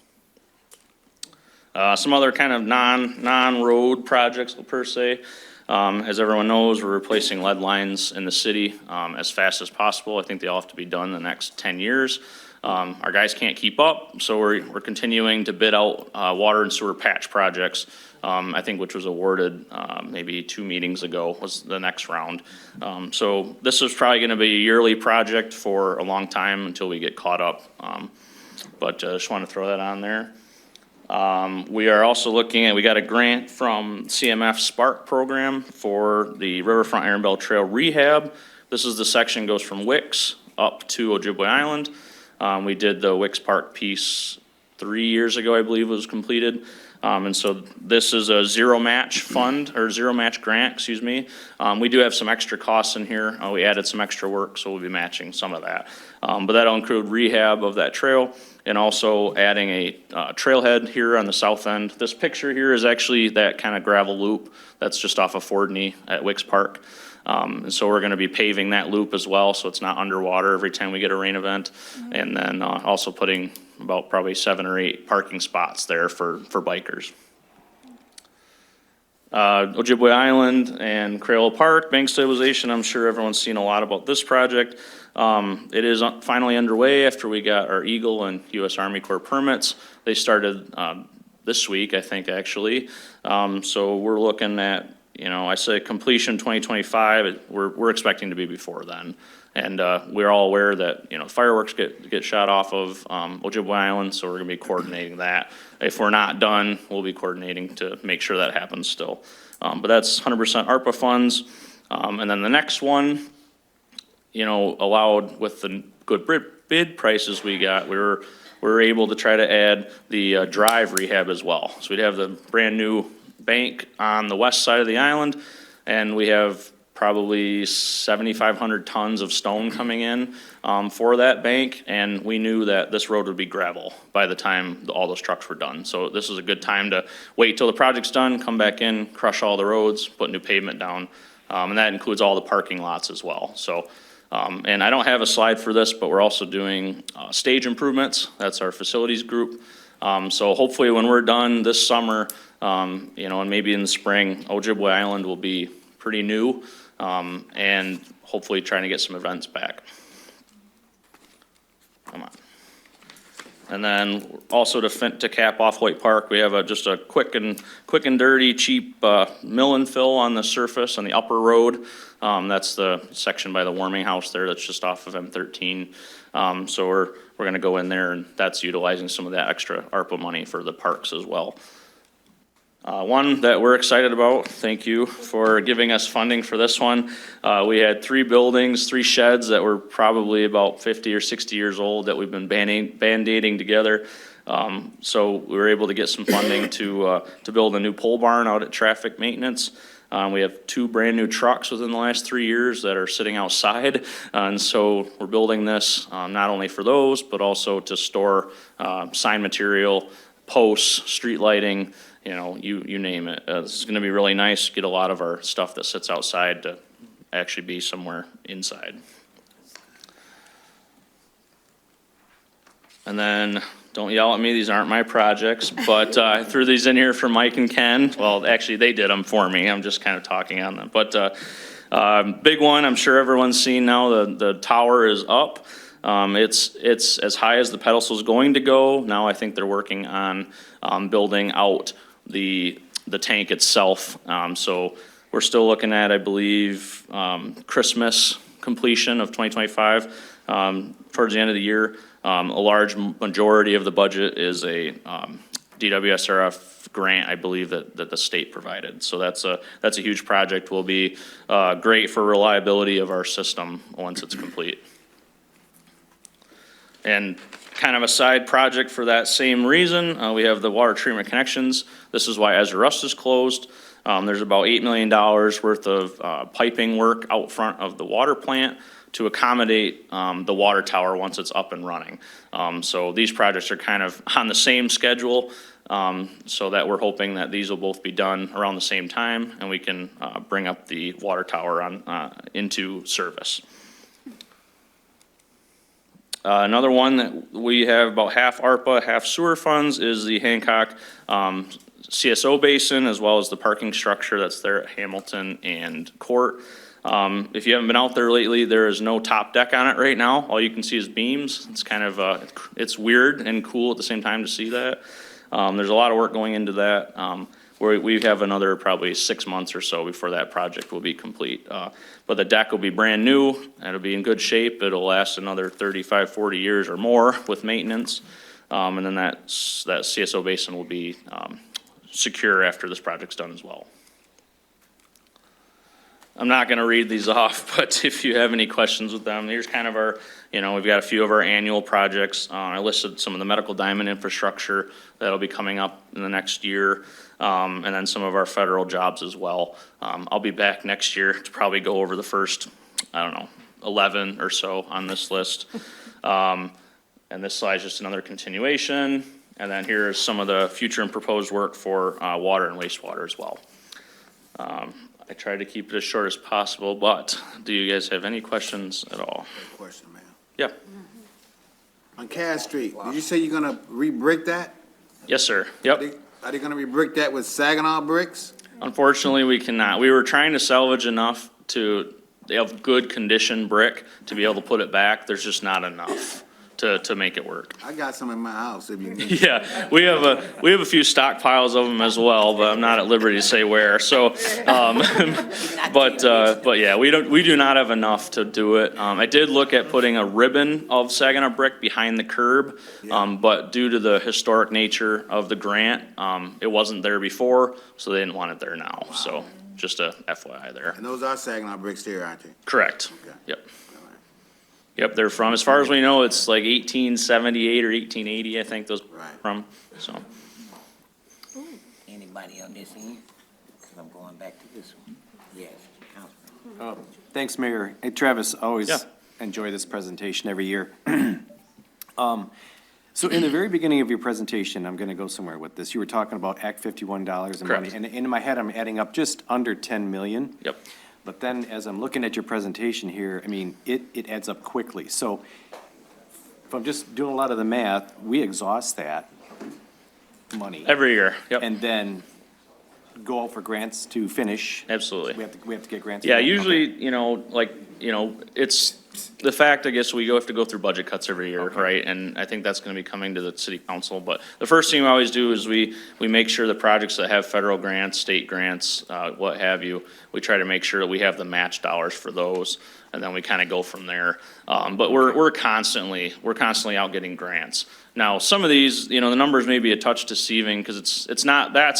Some other kind of non-road projects per se. As everyone knows, we're replacing lead lines in the city as fast as possible. I think they all have to be done in the next 10 years. Our guys can't keep up, so we're continuing to bid out water and sewer patch projects. I think which was awarded maybe 2 meetings ago was the next round. So this is probably going to be a yearly project for a long time until we get caught up. But just want to throw that on there. We are also looking at, we got a grant from CMF Spark program for the Riverfront Iron Belt Trail rehab. This is the section goes from Wicks up to Ojibwe Island. We did the Wicks Park piece 3 years ago, I believe, was completed. And so this is a zero match fund, or zero match grant, excuse me. We do have some extra costs in here. We added some extra work, so we'll be matching some of that. But that'll include rehab of that trail and also adding a trailhead here on the south end. This picture here is actually that kind of gravel loop that's just off of Fordney at Wicks Park. And so we're gonna be paving that loop as well, so it's not underwater every time we get a rain event. And then also putting about probably 7 or 8 parking spots there for bikers. Ojibwe Island and Crayola Park, bank stabilization. I'm sure everyone's seen a lot about this project. It is finally underway after we got our Eagle and U.S. Army Corps permits. They started this week, I think, actually. So we're looking at, you know, I say completion 2025. We're expecting to be before then. And we're all aware that, you know, fireworks get shot off of Ojibwe Island, so we're gonna be coordinating that. If we're not done, we'll be coordinating to make sure that happens still. But that's 100% ARPA funds. And then the next one, you know, allowed with the good bid prices we got, we were able to try to add the drive rehab as well. So we'd have the brand new bank on the west side of the island, and we have probably 7,500 tons of stone coming in for that bank, and we knew that this road would be gravel by the time all those trucks were done. So this is a good time to wait till the project's done, come back in, crush all the roads, put new pavement down, and that includes all the parking lots as well. So, and I don't have a slide for this, but we're also doing stage improvements. That's our facilities group. So hopefully when we're done this summer, you know, and maybe in the spring, Ojibwe Island will be pretty new, and hopefully trying to get some events back. Come on. And then also to cap off Hoyt Park, we have just a quick and dirty, cheap mill and fill on the surface on the upper road. That's the section by the warming house there. That's just off of M13. So we're going to go in there, and that's utilizing some of that extra ARPA money for the parks as well. One that we're excited about, thank you for giving us funding for this one. We had 3 buildings, 3 sheds that were probably about 50 or 60 years old that we've been band-aiding together. So we were able to get some funding to build a new pole barn out at traffic maintenance. We have 2 brand new trucks within the last 3 years that are sitting outside. And so we're building this not only for those, but also to store sign material, posts, street lighting, you know, you name it. It's gonna be really nice to get a lot of our stuff that sits outside to actually be somewhere inside. And then, don't yell at me, these aren't my projects, but I threw these in here for Mike and Ken. Well, actually, they did them for me. I'm just kind of talking on them. But Big one, I'm sure everyone's seen now, the tower is up. It's as high as the pedestal is going to go. Now I think they're working on building out the tank itself. So we're still looking at, I believe, Christmas completion of 2025. Towards the end of the year, a large majority of the budget is a DWSRF grant, I believe, that the state provided. So that's a huge project. Will be great for reliability of our system once it's complete. And kind of a side project for that same reason, we have the water treatment connections. This is why Ezra Rust is closed. There's about $8 million worth of piping work out front of the water plant to accommodate the water tower once it's up and running. So these projects are kind of on the same schedule, so that we're hoping that these will both be done around the same time and we can bring up the water tower into service. Another one that we have about half ARPA, half sewer funds is the Hancock CSO basin, as well as the parking structure that's there at Hamilton and Court. If you haven't been out there lately, there is no top deck on it right now. All you can see is beams. It's kind of, it's weird and cool at the same time to see that. There's a lot of work going into that. We have another probably 6 months or so before that project will be complete. But the deck will be brand new, and it'll be in good shape. It'll last another 35, 40 years or more with maintenance. And then that CSO basin will be secure after this project's done as well. I'm not going to read these off, but if you have any questions with them, here's kind of our, we've got a few of our annual projects. I listed some of the medical diamond infrastructure that'll be coming up in the next year, and then some of our federal jobs as well. I'll be back next year to probably go over the first, 11 or so on this list. And this slide's just another continuation. And then here's some of the future and proposed work for water and wastewater as well. I tried to keep it as short as possible, but do you guys have any questions at all? Question, ma'am. Yeah. On Cass Street, did you say you're gonna re-brick that? Yes, sir. Yep. Are they gonna re-brick that with Saginaw bricks? Unfortunately, we cannot. We were trying to salvage enough to have good condition brick to be able to put it back. There's just not enough to make it work. I got some in my house if you need. Yeah, we have a few stockpiles of them as well, but I'm not at liberty to say where. So, but yeah, we do not have enough to do it. I did look at putting a ribbon of Saginaw brick behind the curb, but due to the historic nature of the grant, it wasn't there before, so they didn't want it there now. Wow. So, just a FYI there. And those are Saginaw bricks here, aren't they? Correct. Okay. Yep. Yep, they're from, as far as we know, it's like 1878 or 1880, I think those are from, so. Anybody on this end? Because I'm going back to this one. Yes, Councilman. Thanks, Mayor. Hey, Travis, always Yeah. enjoy this presentation every year. So in the very beginning of your presentation, I'm going to go somewhere with this. You were talking about Act 51 dollars and money. Correct. And in my head, I'm adding up just under 10 million. Yep. But then as I'm looking at your presentation here, I mean, it adds up quickly. So if I'm just doing a lot of the math, we exhaust that money. Every year, yep. And then go out for grants to finish. Absolutely. We have to get grants. for Yeah, that? usually, it's the fact, I guess, we have to go through budget cuts every year, right? And I think that's gonna be coming to the city council. But the first thing we always do is we make sure the projects that have federal grants, state grants, what have you, we try to make sure that we have the match dollars for those. And then we kind of go from there. But we're constantly out getting grants. Now, some of these, the numbers may be a touch deceiving because that's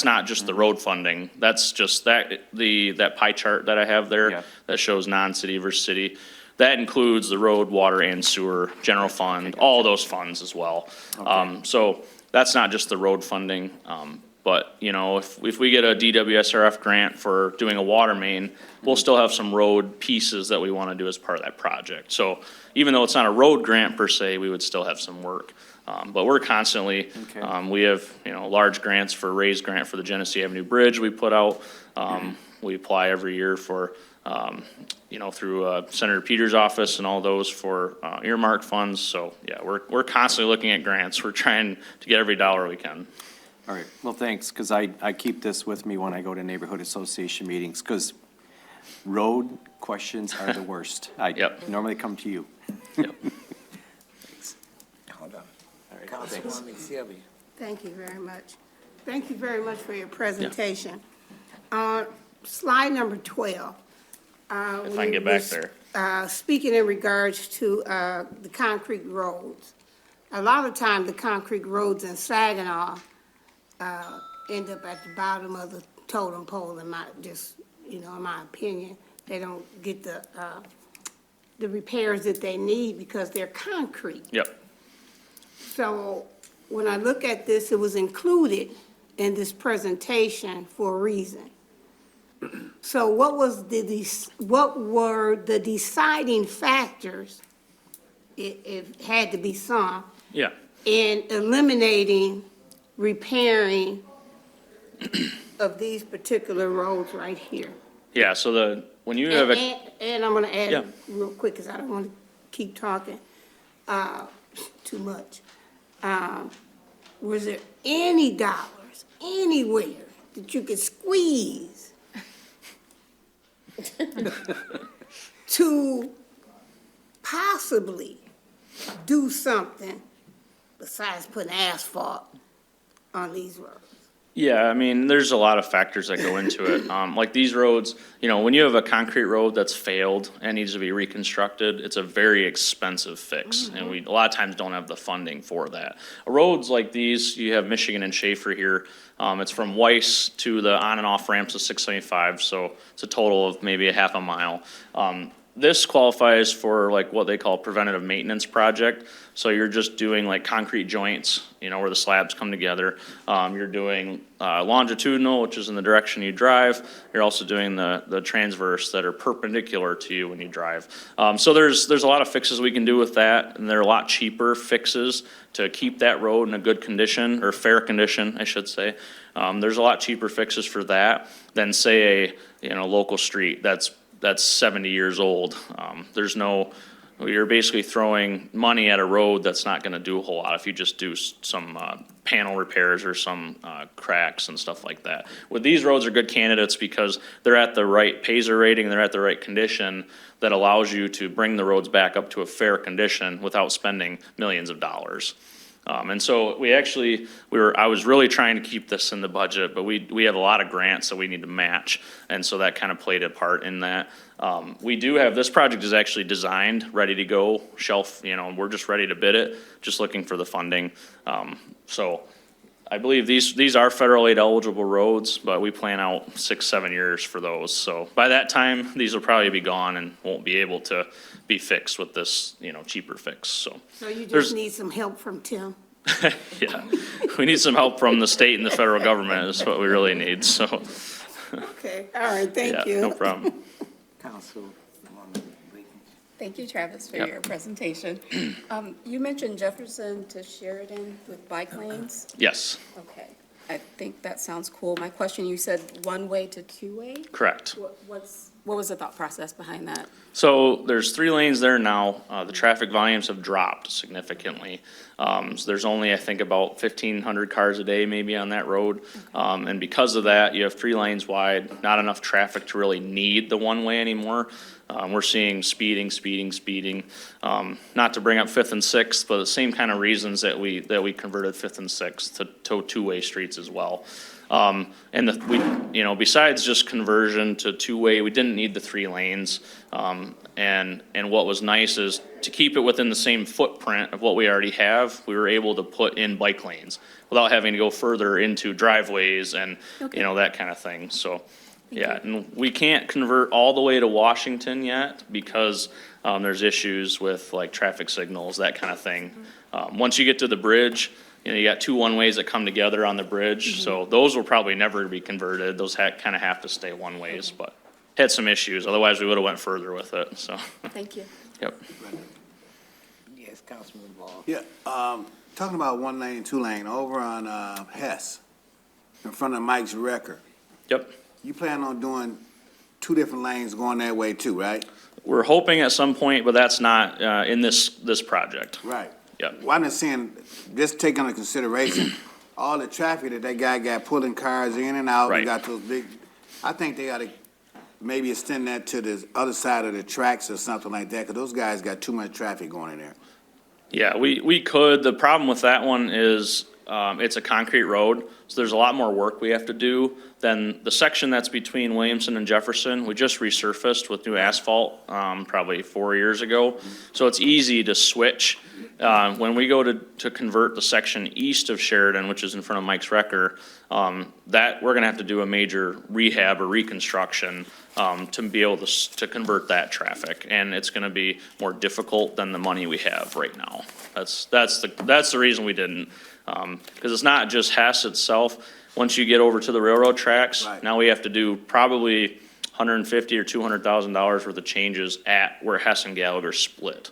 not just the road funding. That's just that pie chart that I have there that shows non-city versus city. That includes the road, water, and sewer, general fund, all those funds as well. Okay. So that's not just the road funding. But, if we get a DWSRF grant for doing a water main, we'll still have some road pieces that we want to do as part of that project. So even though it's not a road grant per se, we would still have some work. But we're constantly, we have, large grants for raised grant for the Genesee Avenue Bridge we put out. We apply every year for, through Senator Peters' office and all those for earmarked funds. So, yeah, we're constantly looking at grants. We're trying to get every dollar we can. All right, well, thanks, because I keep this with me when I go to neighborhood association meetings, because Road questions are the worst. I normally come to you. Hold on. All right, Councilwoman Sylvia. Thank you very much. Thank you very much for your presentation. Slide number 12. If I can get back there. Speaking in regards to the concrete roads, a lot of times the concrete roads in Saginaw end up at the bottom of the totem pole, in my opinion. They don't get the repairs that they need because they're concrete. Yep. So when I look at this, it was included in this presentation for a reason. So what were the deciding factors, it had to be some, Yeah. in eliminating repairing of these particular roads right here? Yeah, so when you have a, And I'm gonna add Yeah. real quick, because I don't want to keep talking too much. Was there any dollars anywhere that you could squeeze to possibly do something besides putting asphalt on these roads? yeah, I mean, there's a lot of factors that go into it. Like these roads, when you have a concrete road that's failed and needs to be reconstructed, it's a very expensive fix. And we, a lot of times, don't have the funding for that. Roads like these, you have Michigan and Schaefer here. It's from Weiss to the on and off ramps of 675, so it's a total of maybe a half a mile. This qualifies for like what they call preventative maintenance project. So you're just doing like concrete joints, where the slabs come together. You're doing longitudinal, which is in the direction you drive. You're also doing the transverse that are perpendicular to you when you drive. So there's a lot of fixes we can do with that, and they're a lot cheaper fixes to keep that road in a good condition, or fair condition, I should say. There's a lot cheaper fixes for that than say a local street that's 70 years old. You're basically throwing money at a road that's not gonna do a whole lot if you just do some panel repairs or some cracks and stuff like that. With these roads are good candidates because they're at the right Paisley rating, they're at the right condition that allows you to bring the roads back up to a fair condition without spending millions of dollars. And so I was really trying to keep this in the budget, but we have a lot of grants that we need to match. And so that kind of played a part in that. We do have, this project is actually designed, ready to go, shelf, we're just ready to bid it, just looking for the funding. So I believe these are federal aid eligible roads, but we plan out 6-7 years for those. So by that time, these will probably be gone and won't be able to be fixed with this, cheaper fix, so. So you just need some help from Tim? Yeah, we need some help from the state and the federal government is what we really need, so. Okay, all right, thank you. Yeah, no problem. Councilwoman Bacon. Thank you, Travis, for Yep. your presentation. You mentioned Jefferson to Sheridan with bike lanes. Yes, Okay, I think that sounds cool. My question, you said one-way to two-way? correct. What was the thought process behind that? So there's 3 lanes there now. The traffic volumes have dropped significantly. So there's only, I think, about 1,500 cars a day maybe on that road. And because of that, you have 3 lanes wide, not enough traffic to really need the one-way anymore. We're seeing speeding. Not to bring up 5th and 6th, but the same kind of reasons that we converted 5th and 6th to two-way streets as well. And besides just conversion to two-way, we didn't need the 3 lanes. And what was nice is to keep it within the same footprint of what we already have, we were able to put in bike lanes without having to go further into driveways and, that kind of thing. So, yeah, and we can't convert all the way to Washington yet because, there's issues with like traffic signals, that kind of thing. Once you get to the bridge, you got 2 one-ways that come together on the bridge, so those will probably never be converted. Those kind of have to stay one-ways, but had some issues. Otherwise, we would have went further with it, so. Thank you. Yep. Yes, Councilman Ball. Yeah, talking about 1 lane, 2 lane, over on Hess, in front of Mike's Wrecker. Yep. You plan on doing 2 different lanes going that way too, right? We're hoping at some point, but that's not in this project. Right. Yep. Well, I'm just saying, just take under consideration, all the traffic that guy got pulling cars in and out. Right. You got those big, I think they ought to maybe extend that to the other side of the tracks or something like that, because those guys got too much traffic going in there. Yeah, we could. The problem with that one is, it's a concrete road, so there's a lot more work we have to do than the section that's between Williamson and Jefferson. We just resurfaced with new asphalt, probably 4 years ago. So it's easy to switch. When we go to convert the section east of Sheridan, which is in front of Mike's Wrecker, that, we're gonna have to do a major rehab or reconstruction, to be able to convert that traffic. And it's gonna be more difficult than the money we have right now. That's the reason we didn't. Because it's not just Hess itself. Once you get over to the railroad tracks, Right. now we have to do probably $150,000 or $200,000 worth of changes at where Hess and Gallagher split.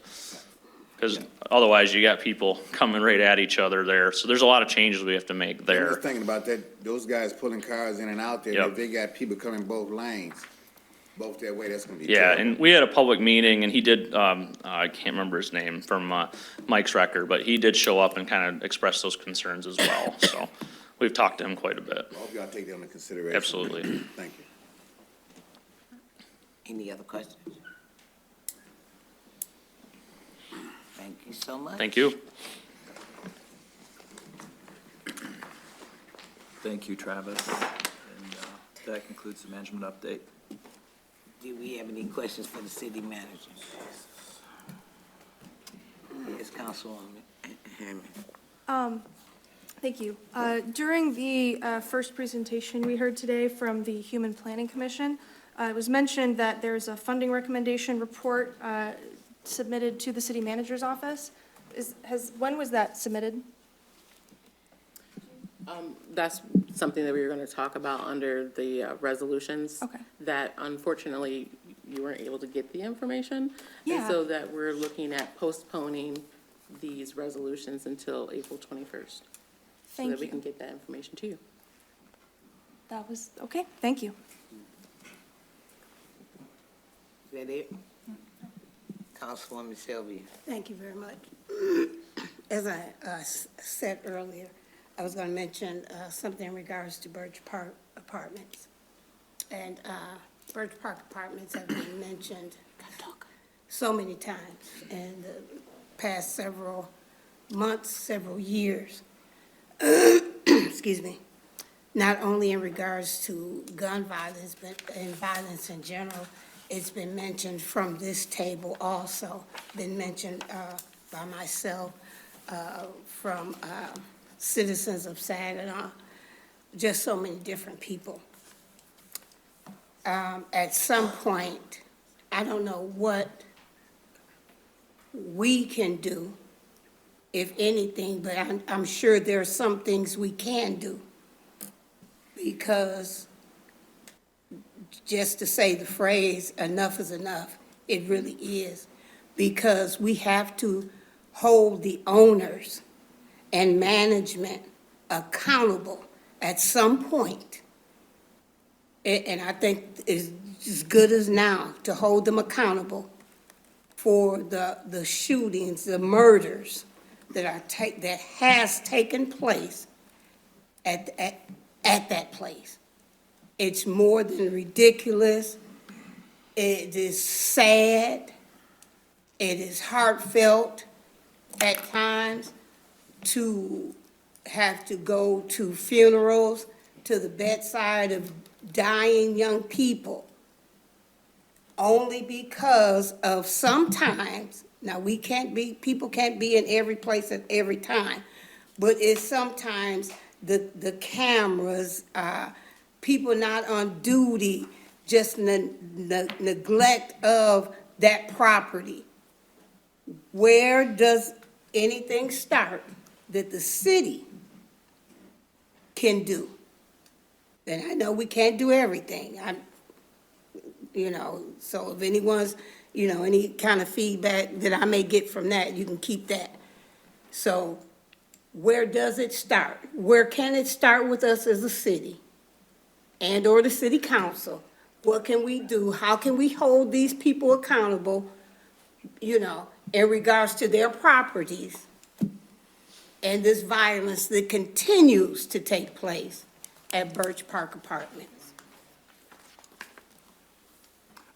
Because otherwise, you got people coming right at each other there. So there's a lot of changes we have to make I'm there. just thinking about that, those guys pulling cars in and out there, Yep. if they got people coming both lanes, both that way, that's gonna be Yeah, terrible. and we had a public meeting, and he did, I can't remember his name from Mike's Wrecker, but he did show up and kind of express those concerns as well. So we've talked to him quite a bit. I hope y'all take that into consideration. Absolutely. Thank you. Any other questions? Thank you so much. Thank you. Thank you, Travis. And that concludes the management update. Do we have any questions for the city manager? Yes, Councilwoman Hammond. Thank you. During the first presentation we heard today from the Human Planning Commission, it was mentioned that there's a funding recommendation report submitted to the city manager's office. When was that submitted? That's something that we were going to talk about under the resolutions. Okay. That unfortunately, you weren't able to get the information. Yeah. And so that we're looking at postponing these resolutions until April 21st. So Thank that we you. can get that information to you. That was, okay, thank you. Is that it? Councilwoman Sylvia. Thank you very much. As I said earlier, I was going to mention something in regards to Birch Park Apartments. And Birch Park Apartments have been mentioned so many times in the past several months, several years. Excuse me. Not only in regards to gun violence, but in violence in general. It's been mentioned from this table also, been mentioned by myself, from citizens of Saginaw, just so many different people. At some point, I don't know what we can do, if anything, but I'm sure there are some things we can do. Because just to say the phrase, enough is enough, it really is. Because we have to hold the owners and management accountable at some point. And I think it's as good as now to hold them accountable for the shootings, the murders that has taken place at that place. It's more than ridiculous. It is sad. It is heartfelt at times to have to go to funerals, to the bedside of dying young people, only because of sometimes, now people can't be in every place at every time, but it's sometimes the cameras, people not on duty, just neglect of that property. Where does anything start that the city can do? And I know we can't do everything. So if anyone's, any kind of feedback that I may get from that, you can keep that. So where does it start? Where can it start with us as a city and or the city council? What can we do? How can we hold these people accountable, in regards to their properties and this violence that continues to take place at Birch Park Apartments?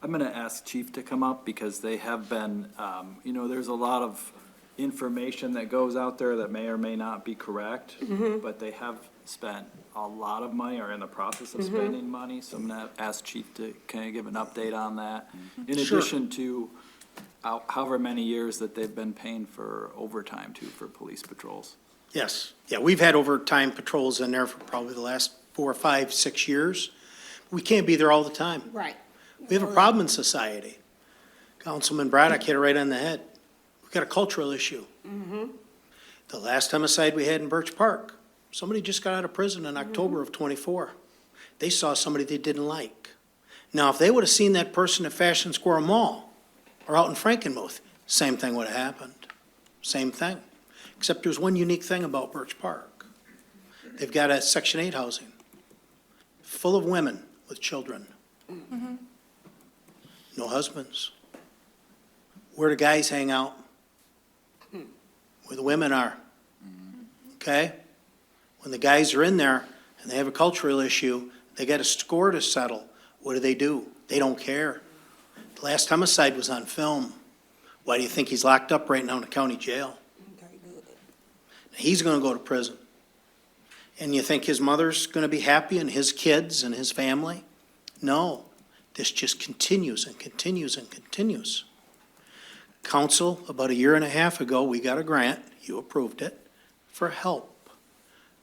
I'm going to ask Chief to come up because they have been, there's a lot of information that goes out there that may or may not be correct, but they have spent a lot of money or in the process of spending money. So I'm going to ask Chief to kind of give an update on that. In Sure. addition to however many years that they've been paying for overtime too for police patrols. Yes, yeah, we've had overtime patrols in there for probably the last 4, 5, 6 years. We can't be there all the time. Right. We have a problem in society. Councilman Braddock hit it right on the head. We've got a cultural issue. The last homicide we had in Birch Park, somebody just got out of prison in October of '24. They saw somebody they didn't like. Now, if they would have seen that person at Fashion Square Mall or out in Frankenmuth, same thing would have happened. Same thing. Except there's one unique thing about Birch Park. They've got a Section 8 housing full of women with children. No husbands. Where do guys hang out? Where the women are. Okay? When the guys are in there and they have a cultural issue, they got a score to settle. What do? They don't care. The last homicide was on film. Why do you think he's locked up right now in the county jail? He's gonna go to prison. And you think his mother's gonna be happy and his kids and his family? No. This just continues and continues and continues. Council, about 1.5 years ago, we got a grant, you approved it, for help.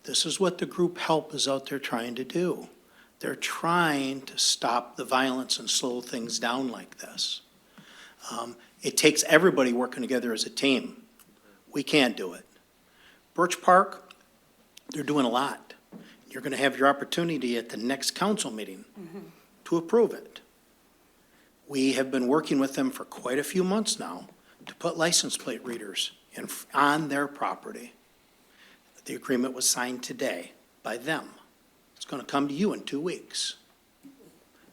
This is what the group HELP is out there trying to do. They're trying to stop the violence and slow things down like this. It takes everybody working together as a team. We can't do it. Birch Park, they're doing a lot. You're gonna have your opportunity at the next council meeting to approve it. We have been working with them for quite a few months now to put license plate readers on their property. The agreement was signed today by them. It's gonna come to you in 2 weeks.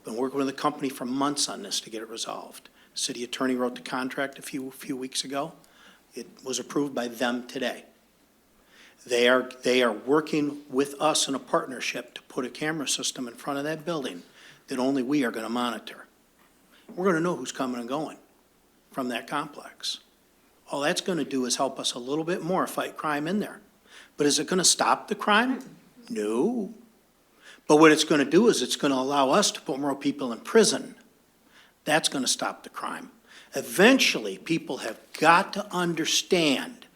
Been working with the company for months on this to get it resolved. City attorney wrote the contract a few weeks ago. It was approved by them today. They are working with us in a partnership to put a camera system in front of that building that only we are gonna monitor. We're gonna know who's coming and going from that complex. All that's gonna do is help us a little bit more fight crime in there. But is it gonna stop the crime? No. But what it's gonna do is it's gonna allow us to put more people in prison. That's gonna stop the crime. Eventually, people have got to understand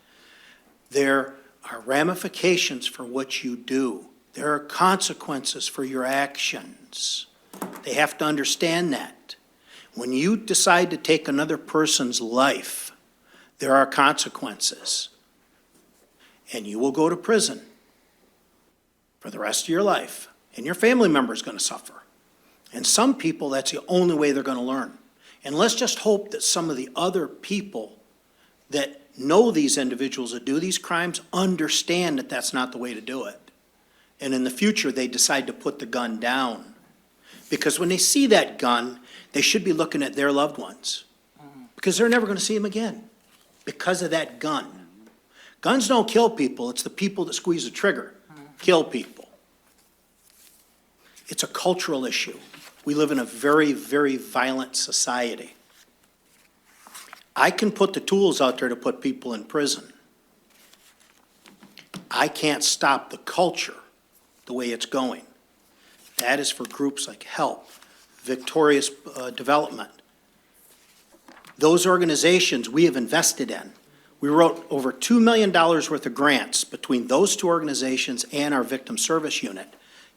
there are ramifications for what you do. There are consequences for your actions. They have to understand that. When you decide to take another person's life, there are consequences. And you will go to prison for the rest of your life. And your family member is going to suffer. And some people, that's the only way they're going to learn. And let's just hope that some of the other people that know these individuals that do these crimes understand that that's not the way to do it. And in the future, they decide to put the gun down. Because when they see that gun, they should be looking at their loved ones. Because they're never going to see them again because of that gun. Guns don't kill people. It's the people that squeeze the trigger, kill people. It's a cultural issue. We live in a very, very violent society. I can put the tools out there to put people in prison. I can't stop the culture the way it's going. That is for groups like HELP, Victorious Development. Those organizations we have invested in. We wrote over $2 million worth of grants between those two organizations and our victim service unit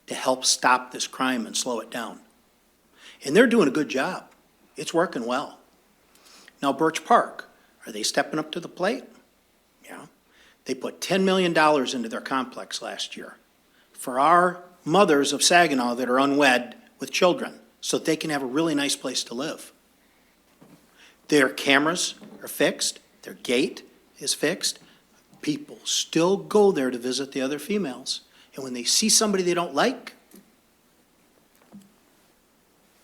to help stop this crime and slow it down. And they're doing a good job. It's working well. Now, Birch Park, are they stepping up to the plate? Yeah. They put $10 million into their complex last year for our mothers of Saginaw that are unwed with children so that they can have a really nice place to live. Their cameras are fixed. Their gate is fixed. People still go there to visit the other females. And when they see somebody they don't like,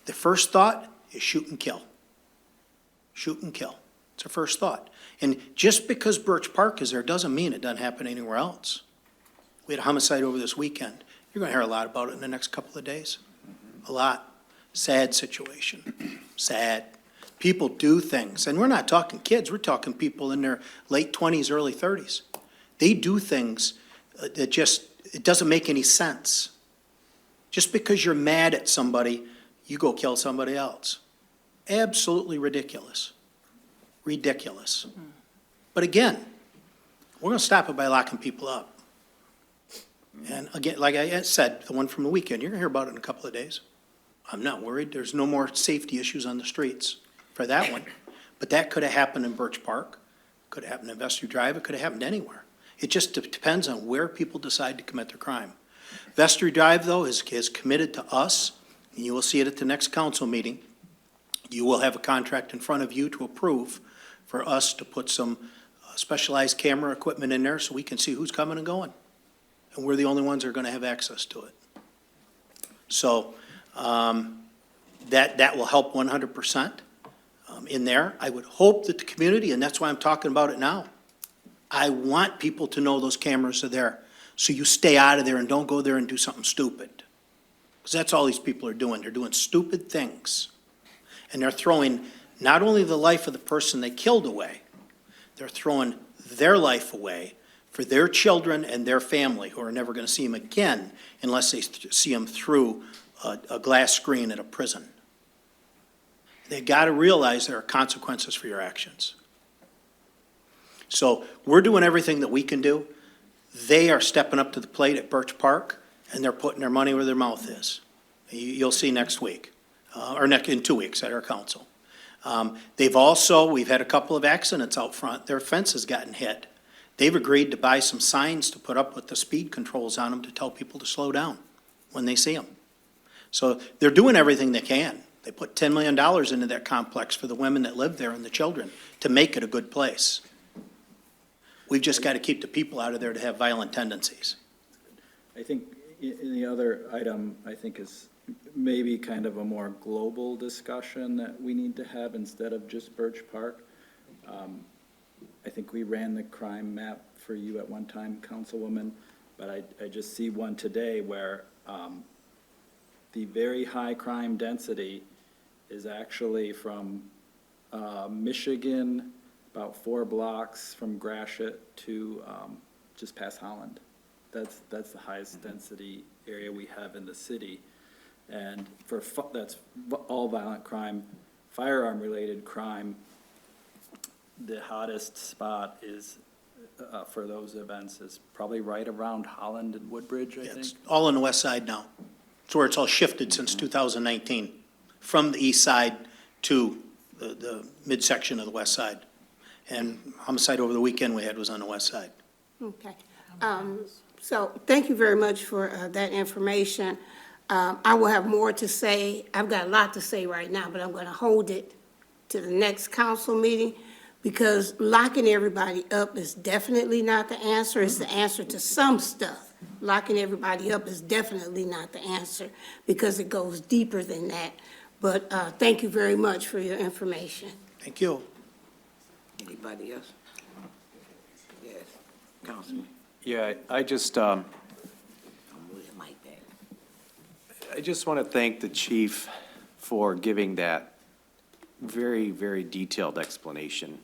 the first thought is shoot and kill. Shoot and kill. It's their first thought. And just because Birch Park is there doesn't mean it doesn't happen anywhere else. We had a homicide over this weekend. You're going to hear a lot about it in the next couple of days. A lot. Sad situation, sad. People do things, and we're not talking kids, we're talking people in their late 20s, early 30s. They do things that just, it doesn't make any sense. Just because you're mad at somebody, you go kill somebody else. Absolutely ridiculous. Ridiculous. But again, we're going to stop it by locking people up. And again, like I said, the one from the weekend, you're going to hear about it in a couple of days. I'm not worried. There's no more safety issues on the streets for that one. But that could have happened in Birch Park, could have happened in Vestry Drive, it could have happened anywhere. It just depends on where people decide to commit their crime. Vestry Drive, though, is committed to us, and you will see it at the next council meeting. You will have a contract in front of you to approve for us to put some specialized camera equipment in there so we can see who's coming and going. And we're the only ones that are going to have access to it. So that will help 100% in there. I would hope that the community, and that's why I'm talking about it now, I want people to know those cameras are there, so you stay out of there and don't go there and do something stupid. Because that's all these people are doing. They're doing stupid things. And they're throwing not only the life of the person they killed away, they're throwing their life away for their children and their family, who are never going to see them again unless they see them through a glass screen at a prison. They've got to realize there are consequences for your actions. So we're doing everything that we can do. They are stepping up to the plate at Birch Park, and they're putting their money where their mouth is. You'll see next week, or in 2 weeks at our council. We've had a couple of accidents out front. Their fence has gotten hit. They've agreed to buy some signs to put up with the speed controls on them to tell people to slow down when they see them. So they're doing everything they can. They put $10 million into that complex for the women that live there and the children to make it a good place. We've just got to keep the people out of there to have violent tendencies. I think in the other item, I think is maybe kind of a more global discussion that we need to have instead of just Birch Park. I think we ran the crime map for you at one time, Councilwoman, but I just see one today where the very high crime density is actually from Michigan, about 4 blocks from Gratiot to just past Holland. That's the highest density area we have in the city. And that's all violent crime, firearm-related crime. The hottest spot is, for those events, is probably right around Holland and Woodbridge, I think. It's all on the west side now. It's where it's all shifted since 2019, from the east side to the midsection of the west side. And homicide over the weekend we had was on the west side. Okay. So thank you very much for that information. I will have more to say. I've got a lot to say right now, but I'm going to hold it to the next council meeting, because locking everybody up is definitely not the answer. It's the answer to some stuff. Locking everybody up is definitely not the answer, because it goes deeper than that. But thank you very much for your information. Thank you. Anybody else? Yes, Councilman. Yeah, I just I'm with Mike back. I just want to thank the chief for giving that very, very detailed explanation.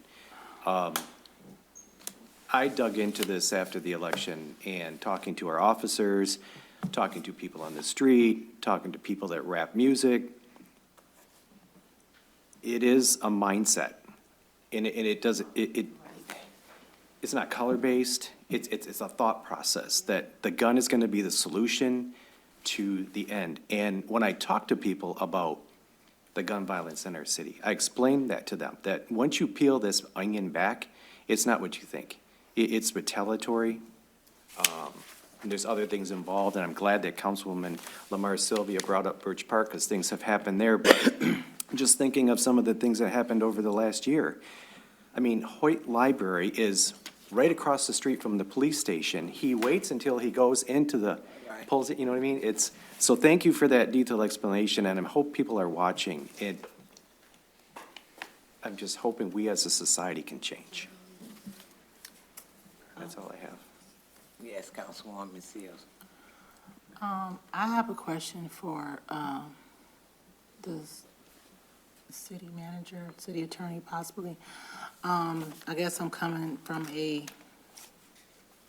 I dug into this after the election and talking to our officers, talking to people on the street, talking to people that rap music. It is a mindset, and it's not color-based. It's a thought process that the gun is going to be the solution to the end. And when I talk to people about the gun violence in our city, I explain that to them, that once you peel this onion back, it's not what you think. It's retaliatory. And there's other things involved, and I'm glad that Councilwoman Lamar Sylvia brought up Birch Park, because things have happened there. But just thinking of some of the things that happened over the last year. I mean, Hoyt Library is right across the street from the police station. He waits until he goes into the, pulls it, you know what I mean? So thank you for that detailed explanation, and I hope people are watching. I'm just hoping we as a society can change. That's all I have. Yes, Councilwoman Seals. I have a question for the city manager, city attorney possibly. I guess I'm coming from a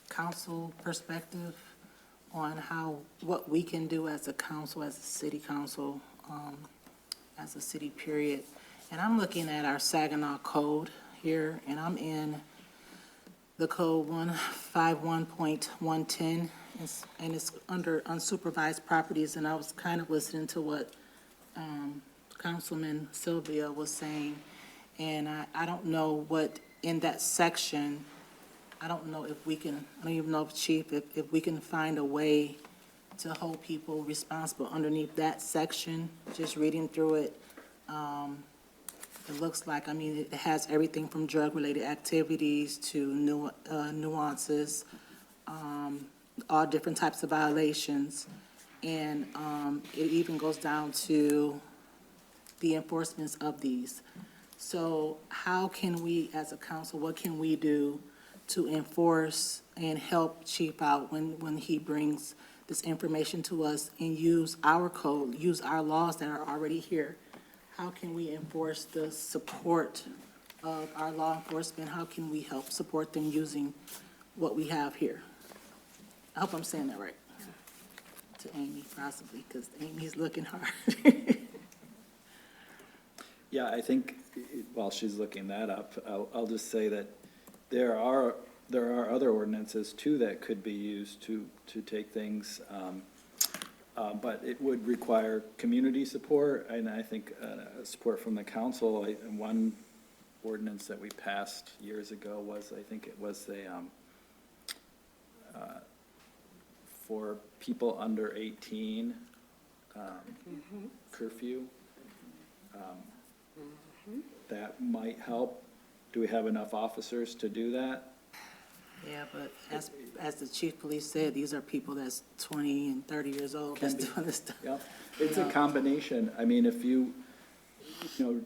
council perspective on what we can do as a council, as a city council, as a city period. And I'm looking at our Saginaw code here, and I'm in the code 151.110, and it's under unsupervised properties, and I was kind of listening to what Councilman Sylvia was saying, and I don't know what in that section, I don't know if we can, I don't even know, Chief, if we can find a way to hold people responsible underneath that section. Just reading through it, it looks like, I mean, it has everything from drug-related activities to nuances, all different types of violations. And it even goes down to the enforcements of these. So how can we, as a council, what can we do to enforce and help Chief out when he brings this information to us and use our code, use our laws that are already here? How can we enforce the support of our law enforcement? How can we help support them using what we have here? I hope I'm saying that right. To Amy, possibly, because Amy's looking hard. Yeah, I think while she's looking that up, I'll just say that there are other ordinances too that could be used to take things, but it would require community support, and I think support from the council. And one ordinance that we passed years ago was, I think it was for people under 18 curfew. That might help. Do we have enough officers to do that? Yeah, but as the chief of police said, these are people that's 20 and 30 years old that's doing this stuff. Yep. It's a combination. I mean, if you to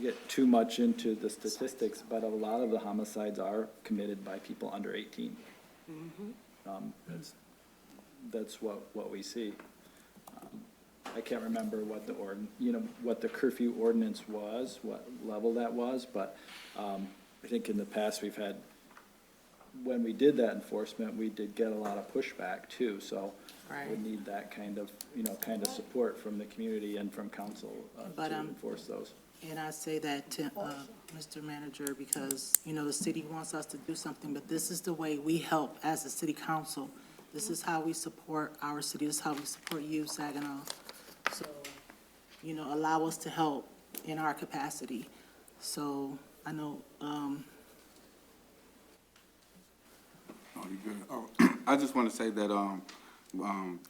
get too much into the statistics, but a lot of the homicides are committed by people under 18. That's what we see. I can't remember what what the curfew ordinance was, what level that was, but I think in the past we've had, when we did that enforcement, we did get a lot of pushback too, so we need that kind of support from the community and from council to enforce those. And I say that to Mr. Manager because, the city wants us to do something, but this is the way we help as a city council. This is how we support our city. This is how we support you, Saginaw. So, allow us to help in our capacity. So I know, You good? I just want to say that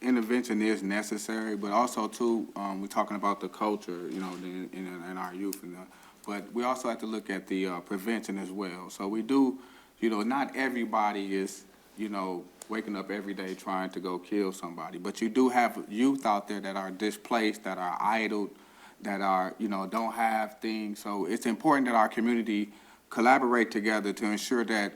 intervention is necessary, but also too, we're talking about the culture, in our youth, but we also have to look at the prevention as well. So we do, not everybody is, waking up every day trying to go kill somebody, but you do have youth out there that are displaced, that are idled, that are, don't have things. So it's important that our community collaborate together to ensure that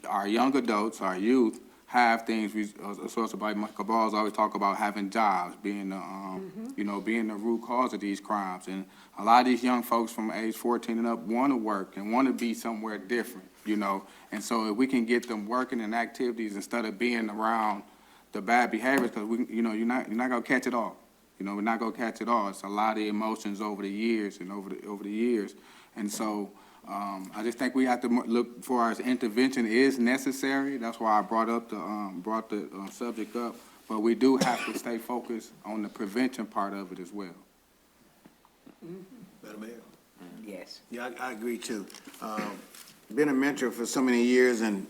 our young adults, our youth, have things. Source by Michael Balls always talk about having jobs, being the, being the root cause of these crimes. And a lot of these young folks from age 14 and up want to work and want to be somewhere different, And so if we can get them working in activities instead of being around the bad behaviors, because you're not gonna catch it all. We're not gonna catch it all. It's a lot of emotions over the years and over the years, and so. I just think we have to look for as intervention is necessary. That's why I brought the subject up. But we do have to stay focused on the prevention part of it as well. Madam Mayor? Yes. Yeah, I agree too. Been a mentor for so many years and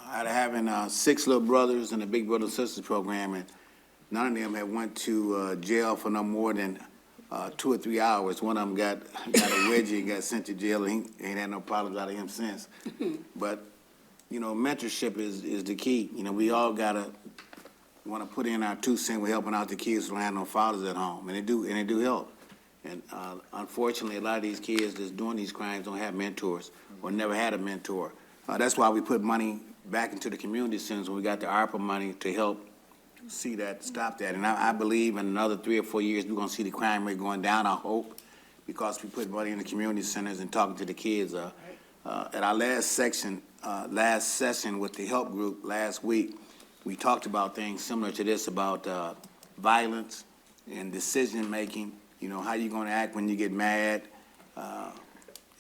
having 6 little brothers in the Big Brother Sisters program, and none of them have went to jail for no more than 2 or 3 hours. One of them got a wedgie and got sent to jail, and he ain't had no problems out of him since. But, mentorship is the key. We all want to put in our 2 cents. We're helping out the kids who don't have no fathers at home, and they do help. And unfortunately, a lot of these kids that's doing these crimes don't have mentors or never had a mentor. That's why we put money back into the community centers when we got the ARPA money to help see that, stop that. And I believe in another 3 or 4 years, we're gonna see the crime rate going down, I hope, because we put money in the community centers and talking to the kids. At our last session with the help group last week, we talked about things similar to this, about violence and decision-making, you know, how you gonna act when you get mad,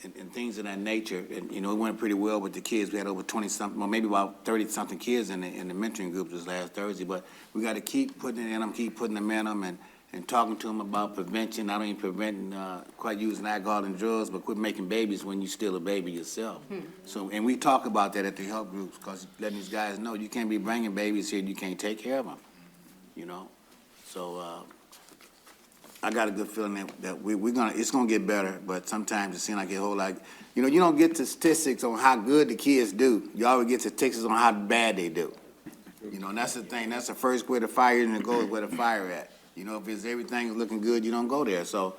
and things of that nature. And, you know, it went pretty well with the kids. We had over 20-something, well, maybe about 30-something kids in the mentoring group this last Thursday. But we got to keep putting it in them, keep putting them in them, and talking to them about prevention. Not only preventing quite using alcohol and drugs, but quit making babies when you're still a baby yourself. So, and we talk about that at the help groups, because letting these guys know you can't be bringing babies here and you can't take care of them, you know. So I got a good feeling that it's gonna get better, but sometimes it seems like a whole lot. You know, you don't get the statistics on how good the kids do. You always get statistics on how bad they do. You know, and that's the thing. That's the first where the fire is, and it goes where the fire at. You know, if everything is looking good, you don't go there. So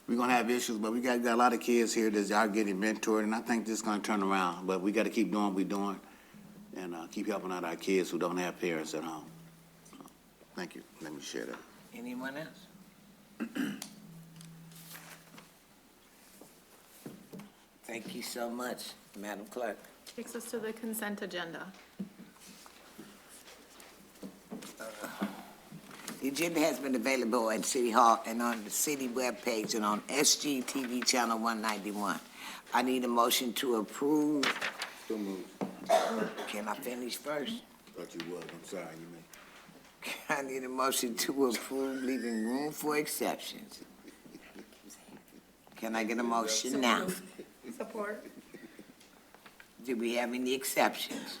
we're gonna have issues, but we got a lot of kids here that are getting mentored, and I think this is gonna turn around. But we got to keep doing what we're doing, and keep helping out our kids who don't have parents at home. So, thank you. Let me share that. Anyone else? Thank you so much, Madam Clerk. Takes us to the consent agenda. The agenda has been available at City Hall and on the city webpage and on SGTV Channel 191. I need a motion to approve. So moved. Can I finish first? Thought you was. I'm sorry. You may. I need a motion to approve, leaving room for exceptions. Can I get a motion now? Support. Do we have any exceptions?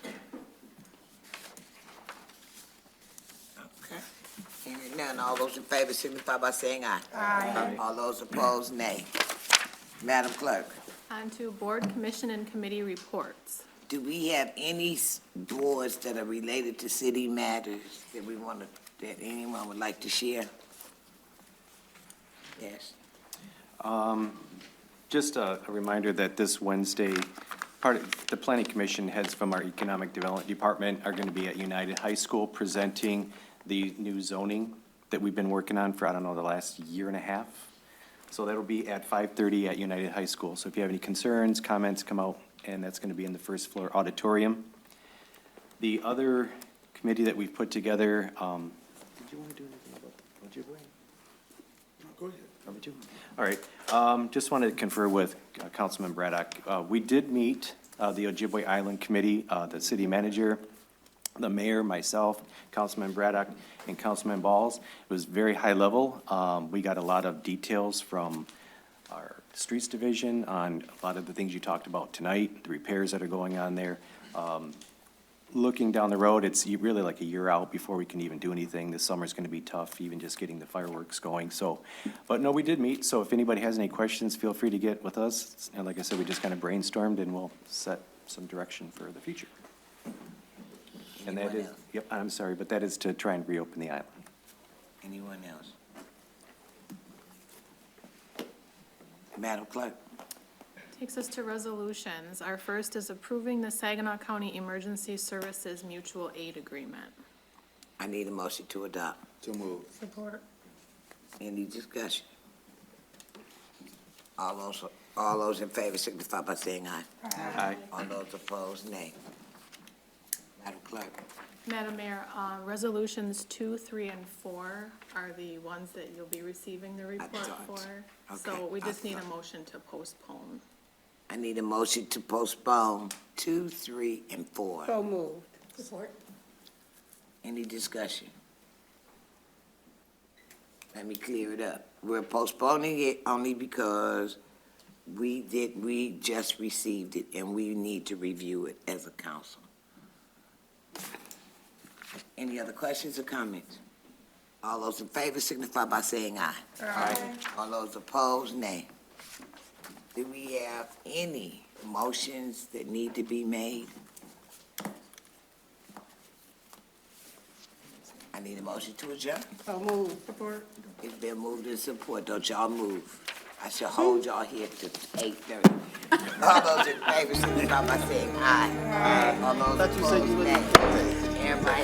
Okay. Hearing none, all those in favor signify by saying aye. Aye. All those opposed, nay. Madam Clerk, On to board, commission, and committee reports. do we have any boards that are related to city matters that anyone would like to share? Yes. Just a reminder that this Wednesday, part of the Planning Commission heads from our Economic Development Department are going to be at United High School presenting the new zoning that we've been working on for, I don't know, the last year and a half. So that'll be at 5:30 at United High School. So if you have any concerns, comments, come out, and that's going to be in the first floor auditorium. The other committee that we've put together, did you want to do anything about the Ojibwe? Go ahead. All right, just wanted to confer with Councilman Braddock. We did meet the Ojibwe Island Committee, the city manager, the mayor, myself, Councilman Braddock, and Councilman Balls. It was very high level. We got a lot of details from our streets division on a lot of the things you talked about tonight, the repairs that are going on there. Looking down the road, it's really like a year out before we can even do anything. This summer's gonna be tough, even just getting the fireworks going, so. But no, we did meet, so if anybody has any questions, feel free to get with us. And like I said, we just kind of brainstormed and we'll set some direction for the future. And that is, yep, I'm sorry, but that is to try and reopen the island. Anyone else? Madam Clerk, Takes us to resolutions. Our first is approving the Saginaw County Emergency Services Mutual Aid Agreement. I need a motion to adopt. So moved. Support. Any discussion? All those in favor signify by saying aye. Aye. All those opposed, nay. Madam Clerk, Madam Mayor, resolutions 2, 3, and 4 are the ones that you'll be receiving the report thought. for. So Okay, we just I need a thought. motion to postpone. I need a motion to postpone 2, 3, and 4. So moved. Support. Any discussion? Let me clear it up. We're postponing it only because we just received it and we need to review it as a council. Any other questions or comments? All those in favor signify by saying aye. Aye. All those opposed, nay. Do we have any motions that need to be made? I need a motion to adjourn. So moved. Support. It's been moved in support. Don't y'all move. I shall hold y'all here to 8:30. All those in favor signify by saying aye. All those opposed, nay. Everybody